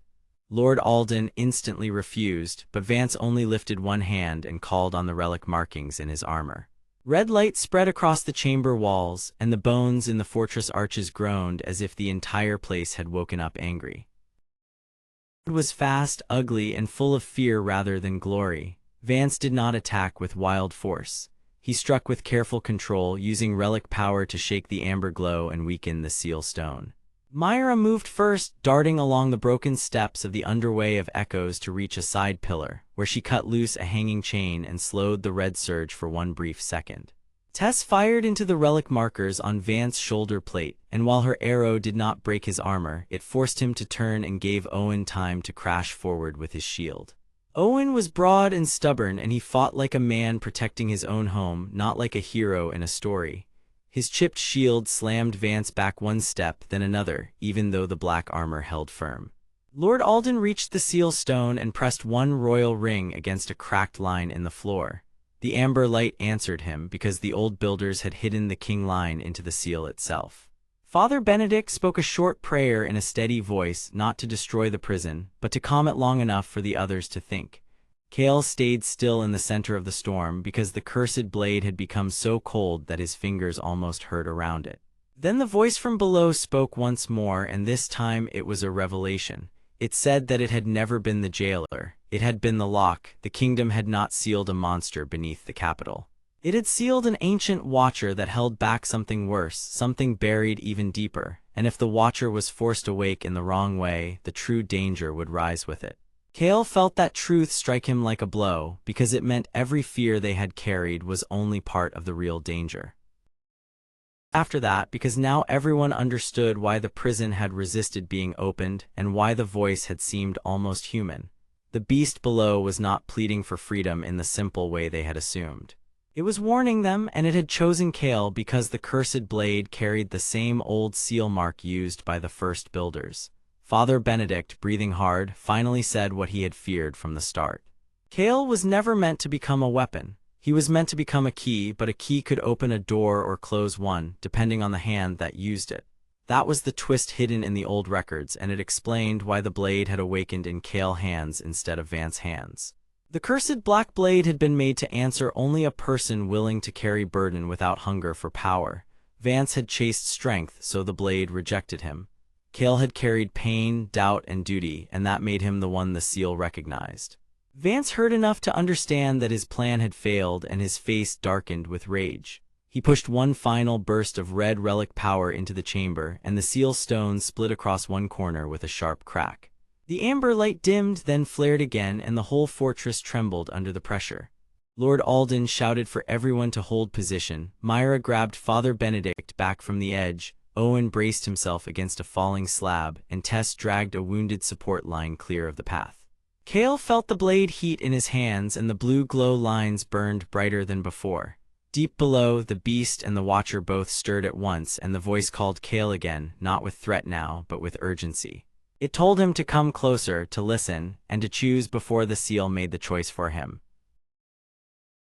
Lord Alden instantly refused, but Vance only lifted one hand and called on the relic markings in his armor. Red light spread across the chamber walls, and the bones in the fortress arches groaned as if the entire place had woken up angry. It was fast, ugly, and full of fear rather than glory. Vance did not attack with wild force. He struck with careful control, using relic power to shake the amber glow and weaken the seal stone. Myra moved first, darting along the broken steps of the underway of echoes to reach a side pillar, where she cut loose a hanging chain and slowed the red surge for one brief second. Tess fired into the relic markers on Vance's shoulder plate, and while her arrow did not break his armor, it forced him to turn and gave Owen time to crash forward with his shield. Owen was broad and stubborn, and he fought like a man protecting his own home, not like a hero in a story. His chipped shield slammed Vance back one step, then another, even though the black armor held firm. Lord Alden reached the seal stone and pressed one royal ring against a cracked line in the floor. The amber light answered him because the old builders had hidden the king line into the seal itself. Father Benedict spoke a short prayer in a steady voice, not to destroy the prison, but to calm it long enough for the others to think. Kael stayed still in the center of the storm because the cursed blade had become so cold that his fingers almost hurt around it. Then the voice from below spoke once more, and this time it was a revelation. It said that it had never been the jailer. It had been the lock. The kingdom had not sealed a monster beneath the Capitol. It had sealed an ancient watcher that held back something worse, something buried even deeper, and if the watcher was forced awake in the wrong way, the true danger would rise with it. Kael felt that truth strike him like a blow, because it meant every fear they had carried was only part of the real danger. After that, because now everyone understood why the prison had resisted being opened and why the voice had seemed almost human. The beast below was not pleading for freedom in the simple way they had assumed. It was warning them, and it had chosen Kael because the cursed blade carried the same old seal mark used by the first builders. Father Benedict, breathing hard, finally said what he had feared from the start. Kael was never meant to become a weapon. He was meant to become a key, but a key could open a door or close one, depending on the hand that used it. That was the twist hidden in the old records, and it explained why the blade had awakened in Kael's hands instead of Vance's hands. The cursed black blade had been made to answer only a person willing to carry burden without hunger for power. Vance had chased strength, so the blade rejected him. Kael had carried pain, doubt, and duty, and that made him the one the seal recognized. Vance heard enough to understand that his plan had failed, and his face darkened with rage. He pushed one final burst of red relic power into the chamber, and the seal stone split across one corner with a sharp crack. The amber light dimmed, then flared again, and the whole fortress trembled under the pressure. Lord Alden shouted for everyone to hold position. Myra grabbed Father Benedict back from the edge. Owen braced himself against a falling slab, and Tess dragged a wounded support line clear of the path. Kael felt the blade heat in his hands, and the blue glow lines burned brighter than before. Deep below, the beast and the watcher both stirred at once, and the voice called Kael again, not with threat now, but with urgency. It told him to come closer, to listen, and to choose before the seal made the choice for him.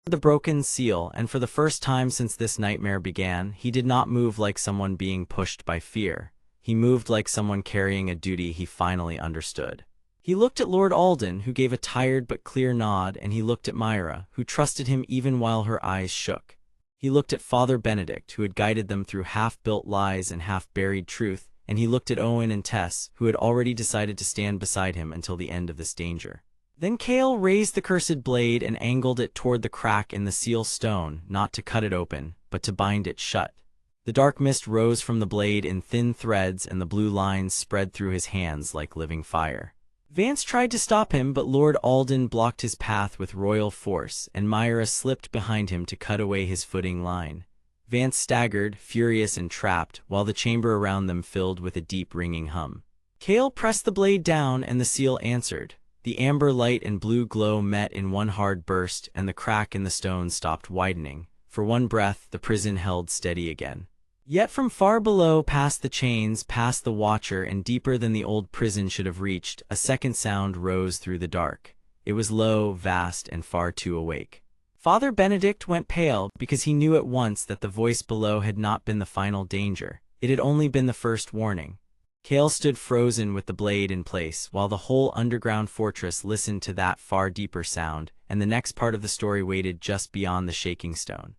The broken seal, and for the first time since this nightmare began, he did not move like someone being pushed by fear. He moved like someone carrying a duty he finally understood. He looked at Lord Alden, who gave a tired but clear nod, and he looked at Myra, who trusted him even while her eyes shook. He looked at Father Benedict, who had guided them through half-built lies and half-buried truth, and he looked at Owen and Tess, who had already decided to stand beside him until the end of this danger. Then Kael raised the cursed blade and angled it toward the crack in the seal stone, not to cut it open, but to bind it shut. The dark mist rose from the blade in thin threads, and the blue lines spread through his hands like living fire. Vance tried to stop him, but Lord Alden blocked his path with royal force, and Myra slipped behind him to cut away his footing line. Vance staggered, furious and trapped, while the chamber around them filled with a deep ringing hum. Kael pressed the blade down, and the seal answered. The amber light and blue glow met in one hard burst, and the crack in the stone stopped widening. For one breath, the prison held steady again. Yet from far below, past the chains, past the watcher, and deeper than the old prison should have reached, a second sound rose through the dark. It was low, vast, and far too awake. Father Benedict went pale, because he knew at once that the voice below had not been the final danger. It had only been the first warning. Kael stood frozen with the blade in place, while the whole underground fortress listened to that far deeper sound, and the next part of the story waited just beyond the shaking stone.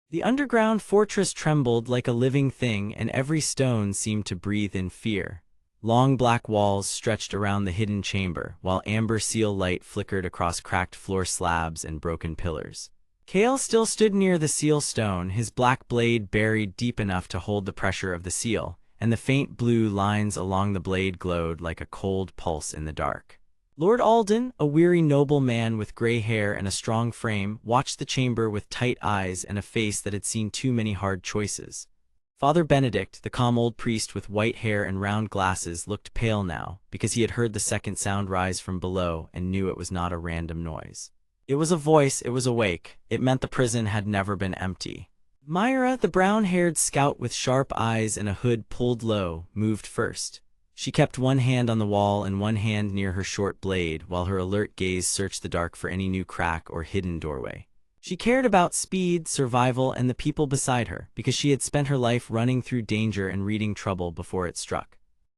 The underground fortress trembled like a living thing, and every stone seemed to breathe in fear. Long black walls stretched around the hidden chamber, while amber seal light flickered across cracked floor slabs and broken pillars. Kael still stood near the seal stone, his black blade buried deep enough to hold the pressure of the seal, and the faint blue lines along the blade glowed like a cold pulse in the dark. Lord Alden, a weary noble man with gray hair and a strong frame, watched the chamber with tight eyes and a face that had seen too many hard choices. Father Benedict, the calm old priest with white hair and round glasses, looked pale now, because he had heard the second sound rise from below and knew it was not a random noise. It was a voice, it was awake. It meant the prison had never been empty. Myra, the brown-haired scout with sharp eyes and a hood pulled low, moved first. She kept one hand on the wall and one hand near her short blade, while her alert gaze searched the dark for any new crack or hidden doorway. She cared about speed, survival, and the people beside her, because she had spent her life running through danger and reading trouble before it struck.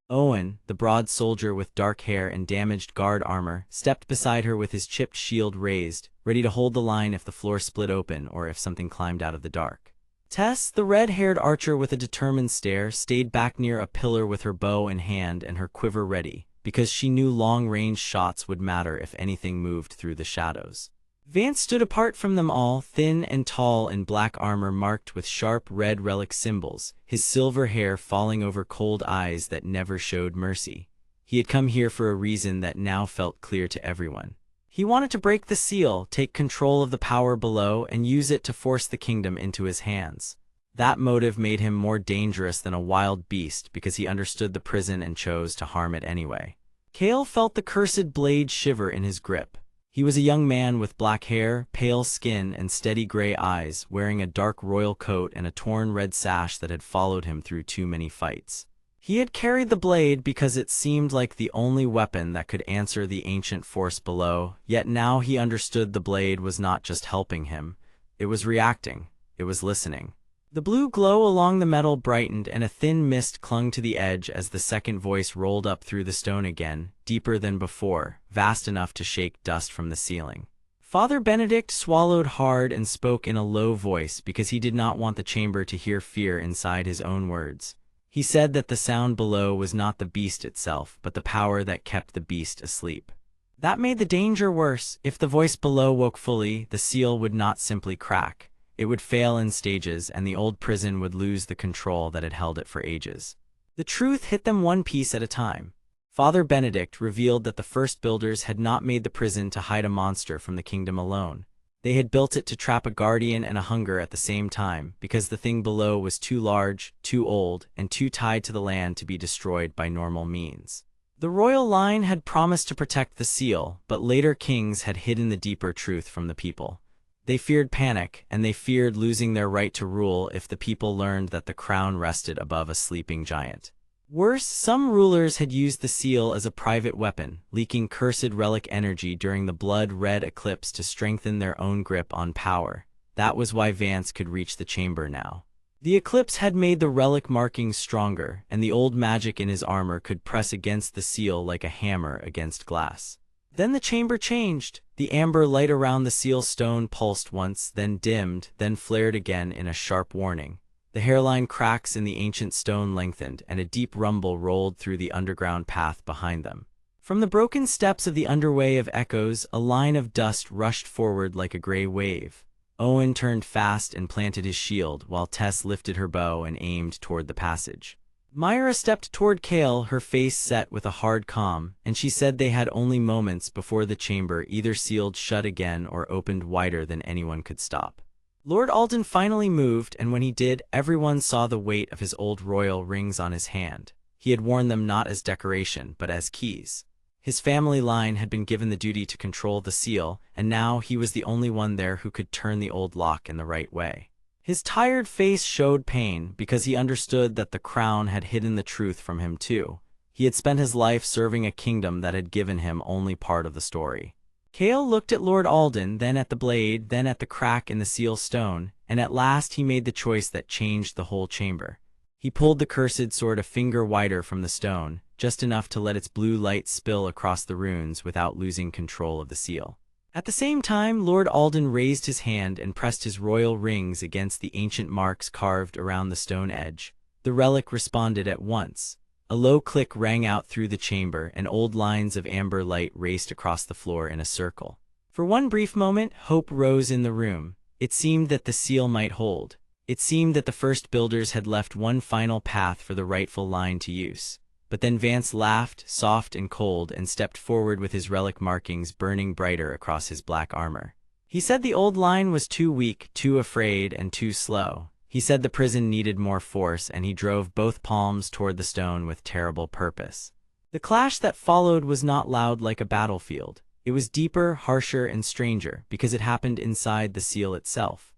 Owen, the broad soldier with dark hair and damaged guard armor, stepped beside her with his chipped shield raised, ready to hold the line if the floor split open or if something climbed out of the dark. Tess, the red-haired archer with a determined stare, stayed back near a pillar with her bow in hand and her quiver ready, because she knew long-range shots would matter if anything moved through the shadows. Vance stood apart from them all, thin and tall in black armor marked with sharp red relic symbols, his silver hair falling over cold eyes that never showed mercy. He had come here for a reason that now felt clear to everyone. He wanted to break the seal, take control of the power below, and use it to force the kingdom into his hands. That motive made him more dangerous than a wild beast because he understood the prison and chose to harm it anyway. Kael felt the cursed blade shiver in his grip. He was a young man with black hair, pale skin, and steady gray eyes, wearing a dark royal coat and a torn red sash that had followed him through too many fights. He had carried the blade because it seemed like the only weapon that could answer the ancient force below, yet now he understood the blade was not just helping him. It was reacting. It was listening. The blue glow along the metal brightened and a thin mist clung to the edge as the second voice rolled up through the stone again, deeper than before, vast enough to shake dust from the ceiling. Father Benedict swallowed hard and spoke in a low voice because he did not want the chamber to hear fear inside his own words. He said that the sound below was not the beast itself, but the power that kept the beast asleep. That made the danger worse. If the voice below woke fully, the seal would not simply crack. It would fail in stages, and the old prison would lose the control that had held it for ages. The truth hit them one piece at a time. Father Benedict revealed that the first builders had not made the prison to hide a monster from the kingdom alone. They had built it to trap a guardian and a hunger at the same time, because the thing below was too large, too old, and too tied to the land to be destroyed by normal means. The royal line had promised to protect the seal, but later kings had hidden the deeper truth from the people. They feared panic, and they feared losing their right to rule if the people learned that the crown rested above a sleeping giant. Worse, some rulers had used the seal as a private weapon, leaking cursed relic energy during the blood-red eclipse to strengthen their own grip on power. That was why Vance could reach the chamber now. The eclipse had made the relic markings stronger, and the old magic in his armor could press against the seal like a hammer against glass. Then the chamber changed. The amber light around the seal stone pulsed once, then dimmed, then flared again in a sharp warning. The hairline cracks in the ancient stone lengthened, and a deep rumble rolled through the underground path behind them. From the broken steps of the underway of echoes, a line of dust rushed forward like a gray wave. Owen turned fast and planted his shield, while Tess lifted her bow and aimed toward the passage. Myra stepped toward Kael, her face set with a hard calm, and she said they had only moments before the chamber either sealed shut again or opened wider than anyone could stop. Lord Alden finally moved, and when he did, everyone saw the weight of his old royal rings on his hand. He had worn them not as decoration, but as keys. His family line had been given the duty to control the seal, and now he was the only one there who could turn the old lock in the right way. His tired face showed pain, because he understood that the crown had hidden the truth from him too. He had spent his life serving a kingdom that had given him only part of the story. Kael looked at Lord Alden, then at the blade, then at the crack in the seal stone, and at last he made the choice that changed the whole chamber. He pulled the cursed sword a finger wider from the stone, just enough to let its blue light spill across the runes without losing control of the seal. At the same time, Lord Alden raised his hand and pressed his royal rings against the ancient marks carved around the stone edge. The relic responded at once. A low click rang out through the chamber, and old lines of amber light raced across the floor in a circle. For one brief moment, hope rose in the room. It seemed that the seal might hold. It seemed that the first builders had left one final path for the rightful line to use. But then Vance laughed, soft and cold, and stepped forward with his relic markings burning brighter across his black armor. He said the old line was too weak, too afraid, and too slow. He said the prison needed more force, and he drove both palms toward the stone with terrible purpose. The clash that followed was not loud like a battlefield. It was deeper, harsher, and stranger, because it happened inside the seal itself.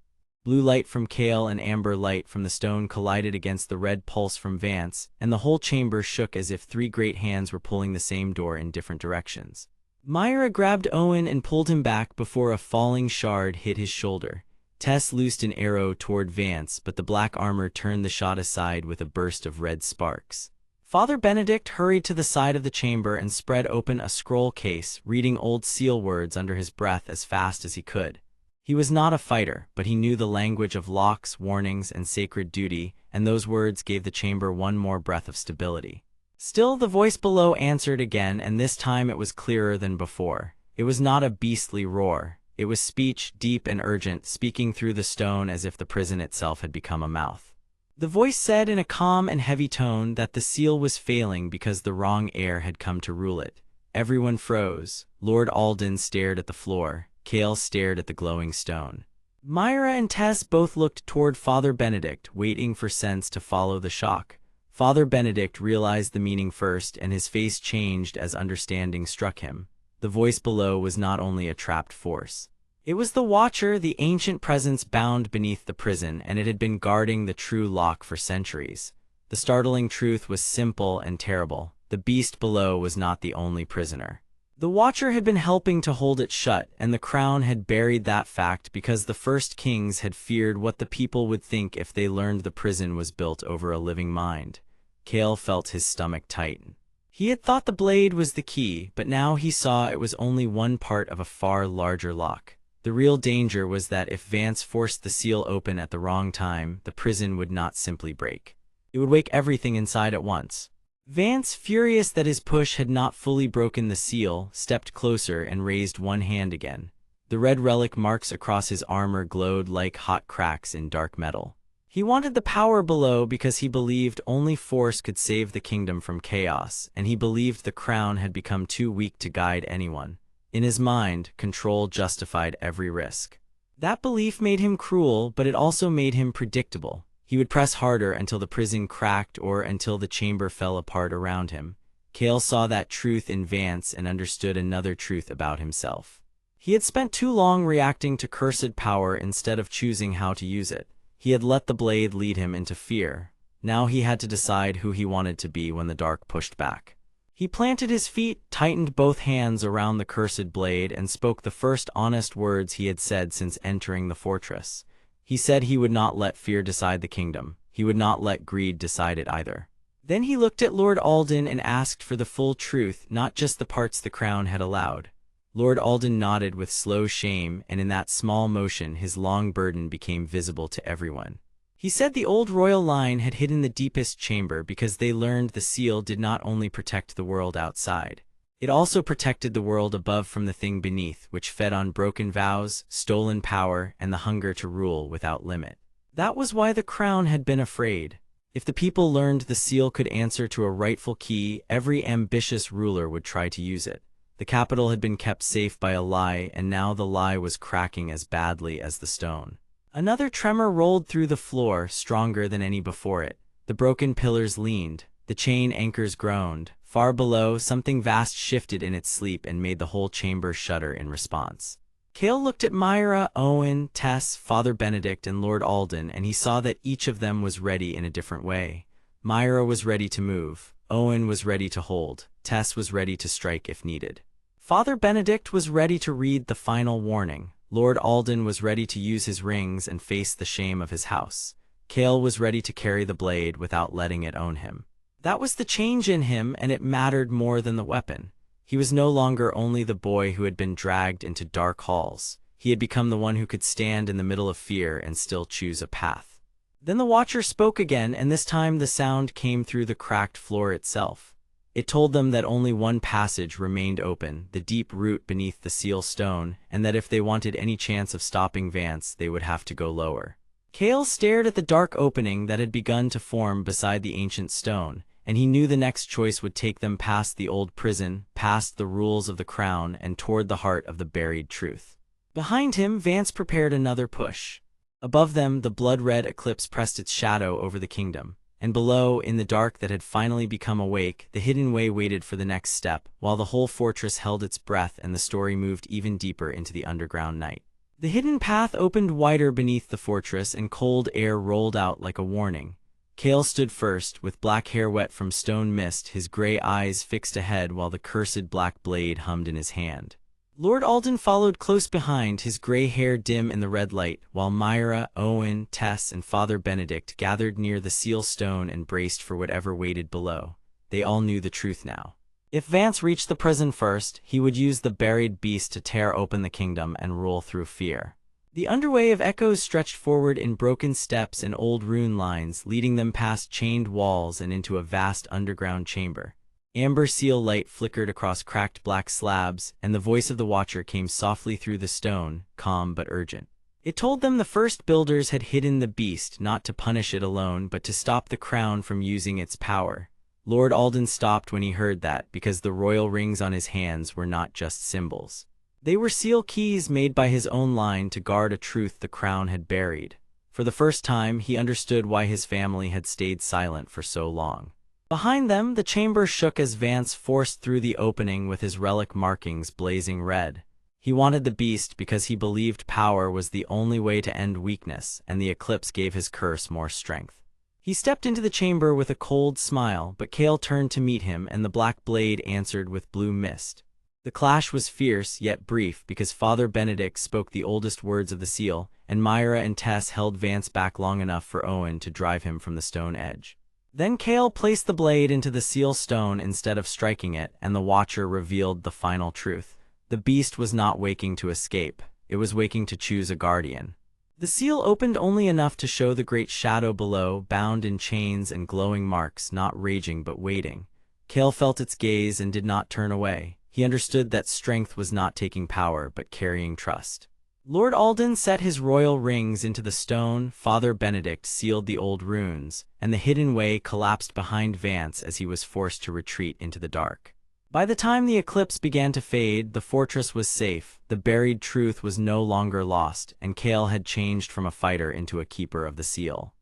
Blue light from Kael and amber light from the stone collided against the red pulse from Vance, and the whole chamber shook as if three great hands were pulling the same door in different directions. Myra grabbed Owen and pulled him back before a falling shard hit his shoulder. Tess loosed an arrow toward Vance, but the black armor turned the shot aside with a burst of red sparks. Father Benedict hurried to the side of the chamber and spread open a scroll case, reading old seal words under his breath as fast as he could. He was not a fighter, but he knew the language of locks, warnings, and sacred duty, and those words gave the chamber one more breath of stability. Still, the voice below answered again, and this time it was clearer than before. It was not a beastly roar. It was speech, deep and urgent, speaking through the stone as if the prison itself had become a mouth. The voice said in a calm and heavy tone that the seal was failing because the wrong heir had come to rule it. Everyone froze. Lord Alden stared at the floor. Kael stared at the glowing stone. Myra and Tess both looked toward Father Benedict, waiting for sense to follow the shock. Father Benedict realized the meaning first, and his face changed as understanding struck him. The voice below was not only a trapped force. It was the Watcher, the ancient presence bound beneath the prison, and it had been guarding the true lock for centuries. The startling truth was simple and terrible. The beast below was not the only prisoner. The Watcher had been helping to hold it shut, and the crown had buried that fact because the first kings had feared what the people would think if they learned the prison was built over a living mind. Kael felt his stomach tighten. He had thought the blade was the key, but now he saw it was only one part of a far larger lock. The real danger was that if Vance forced the seal open at the wrong time, the prison would not simply break. It would wake everything inside at once. Vance, furious that his push had not fully broken the seal, stepped closer and raised one hand again. The red relic marks across his armor glowed like hot cracks in dark metal. He wanted the power below because he believed only force could save the kingdom from chaos, and he believed the crown had become too weak to guide anyone. In his mind, control justified every risk. That belief made him cruel, but it also made him predictable. He would press harder until the prison cracked or until the chamber fell apart around him. Kael saw that truth in Vance and understood another truth about himself. He had spent too long reacting to cursed power instead of choosing how to use it. He had let the blade lead him into fear. Now he had to decide who he wanted to be when the dark pushed back. He planted his feet, tightened both hands around the cursed blade, and spoke the first honest words he had said since entering the fortress. He said he would not let fear decide the kingdom. He would not let greed decide it either. Then he looked at Lord Alden and asked for the full truth, not just the parts the crown had allowed. Lord Alden nodded with slow shame, and in that small motion his long burden became visible to everyone. He said the old royal line had hidden the deepest chamber because they learned the seal did not only protect the world outside. It also protected the world above from the thing beneath, which fed on broken vows, stolen power, and the hunger to rule without limit. That was why the crown had been afraid. If the people learned the seal could answer to a rightful key, every ambitious ruler would try to use it. The capital had been kept safe by a lie, and now the lie was cracking as badly as the stone. Another tremor rolled through the floor, stronger than any before it. The broken pillars leaned. The chain anchors groaned. Far below, something vast shifted in its sleep and made the whole chamber shudder in response. Kael looked at Myra, Owen, Tess, Father Benedict, and Lord Alden, and he saw that each of them was ready in a different way. Myra was ready to move. Owen was ready to hold. Tess was ready to strike if needed. Father Benedict was ready to read the final warning. Lord Alden was ready to use his rings and face the shame of his house. Kael was ready to carry the blade without letting it own him. That was the change in him, and it mattered more than the weapon. He was no longer only the boy who had been dragged into dark halls. He had become the one who could stand in the middle of fear and still choose a path. Then the Watcher spoke again, and this time the sound came through the cracked floor itself. It told them that only one passage remained open, the deep root beneath the seal stone, and that if they wanted any chance of stopping Vance, they would have to go lower. Kael stared at the dark opening that had begun to form beside the ancient stone, and he knew the next choice would take them past the old prison, past the rules of the crown, and toward the heart of the buried truth. Behind him, Vance prepared another push. Above them, the blood-red eclipse pressed its shadow over the kingdom, and below, in the dark that had finally become awake, the hidden way waited for the next step, while the whole fortress held its breath and the story moved even deeper into the underground night. The hidden path opened wider beneath the fortress, and cold air rolled out like a warning. Kael stood first, with black hair wet from stone mist, his gray eyes fixed ahead while the cursed black blade hummed in his hand. Lord Alden followed close behind, his gray hair dim in the red light, while Myra, Owen, Tess, and Father Benedict gathered near the seal stone and braced for whatever waited below. They all knew the truth now. If Vance reached the prison first, he would use the buried beast to tear open the kingdom and rule through fear. The underway of echoes stretched forward in broken steps and old rune lines, leading them past chained walls and into a vast underground chamber. Amber seal light flickered across cracked black slabs, and the voice of the Watcher came softly through the stone, calm but urgent. It told them the first builders had hidden the beast, not to punish it alone, but to stop the crown from using its power. Lord Alden stopped when he heard that, because the royal rings on his hands were not just symbols. They were seal keys made by his own line to guard a truth the crown had buried. For the first time, he understood why his family had stayed silent for so long. Behind them, the chamber shook as Vance forced through the opening with his relic markings blazing red. He wanted the beast because he believed power was the only way to end weakness, and the eclipse gave his curse more strength. He stepped into the chamber with a cold smile, but Kael turned to meet him, and the black blade answered with blue mist. The clash was fierce, yet brief, because Father Benedict spoke the oldest words of the seal, and Myra and Tess held Vance back long enough for Owen to drive him from the stone edge. Then Kael placed the blade into the seal stone instead of striking it, and the Watcher revealed the final truth. The beast was not waking to escape. It was waking to choose a guardian. The seal opened only enough to show the great shadow below, bound in chains and glowing marks, not raging but waiting. Kael felt its gaze and did not turn away. He understood that strength was not taking power, but carrying trust. Lord Alden set his royal rings into the stone, Father Benedict sealed the old runes, and the hidden way collapsed behind Vance as he was forced to retreat into the dark. By the time the eclipse began to fade, the fortress was safe, the buried truth was no longer lost, and Kael had changed from a fighter into a keeper of the seal.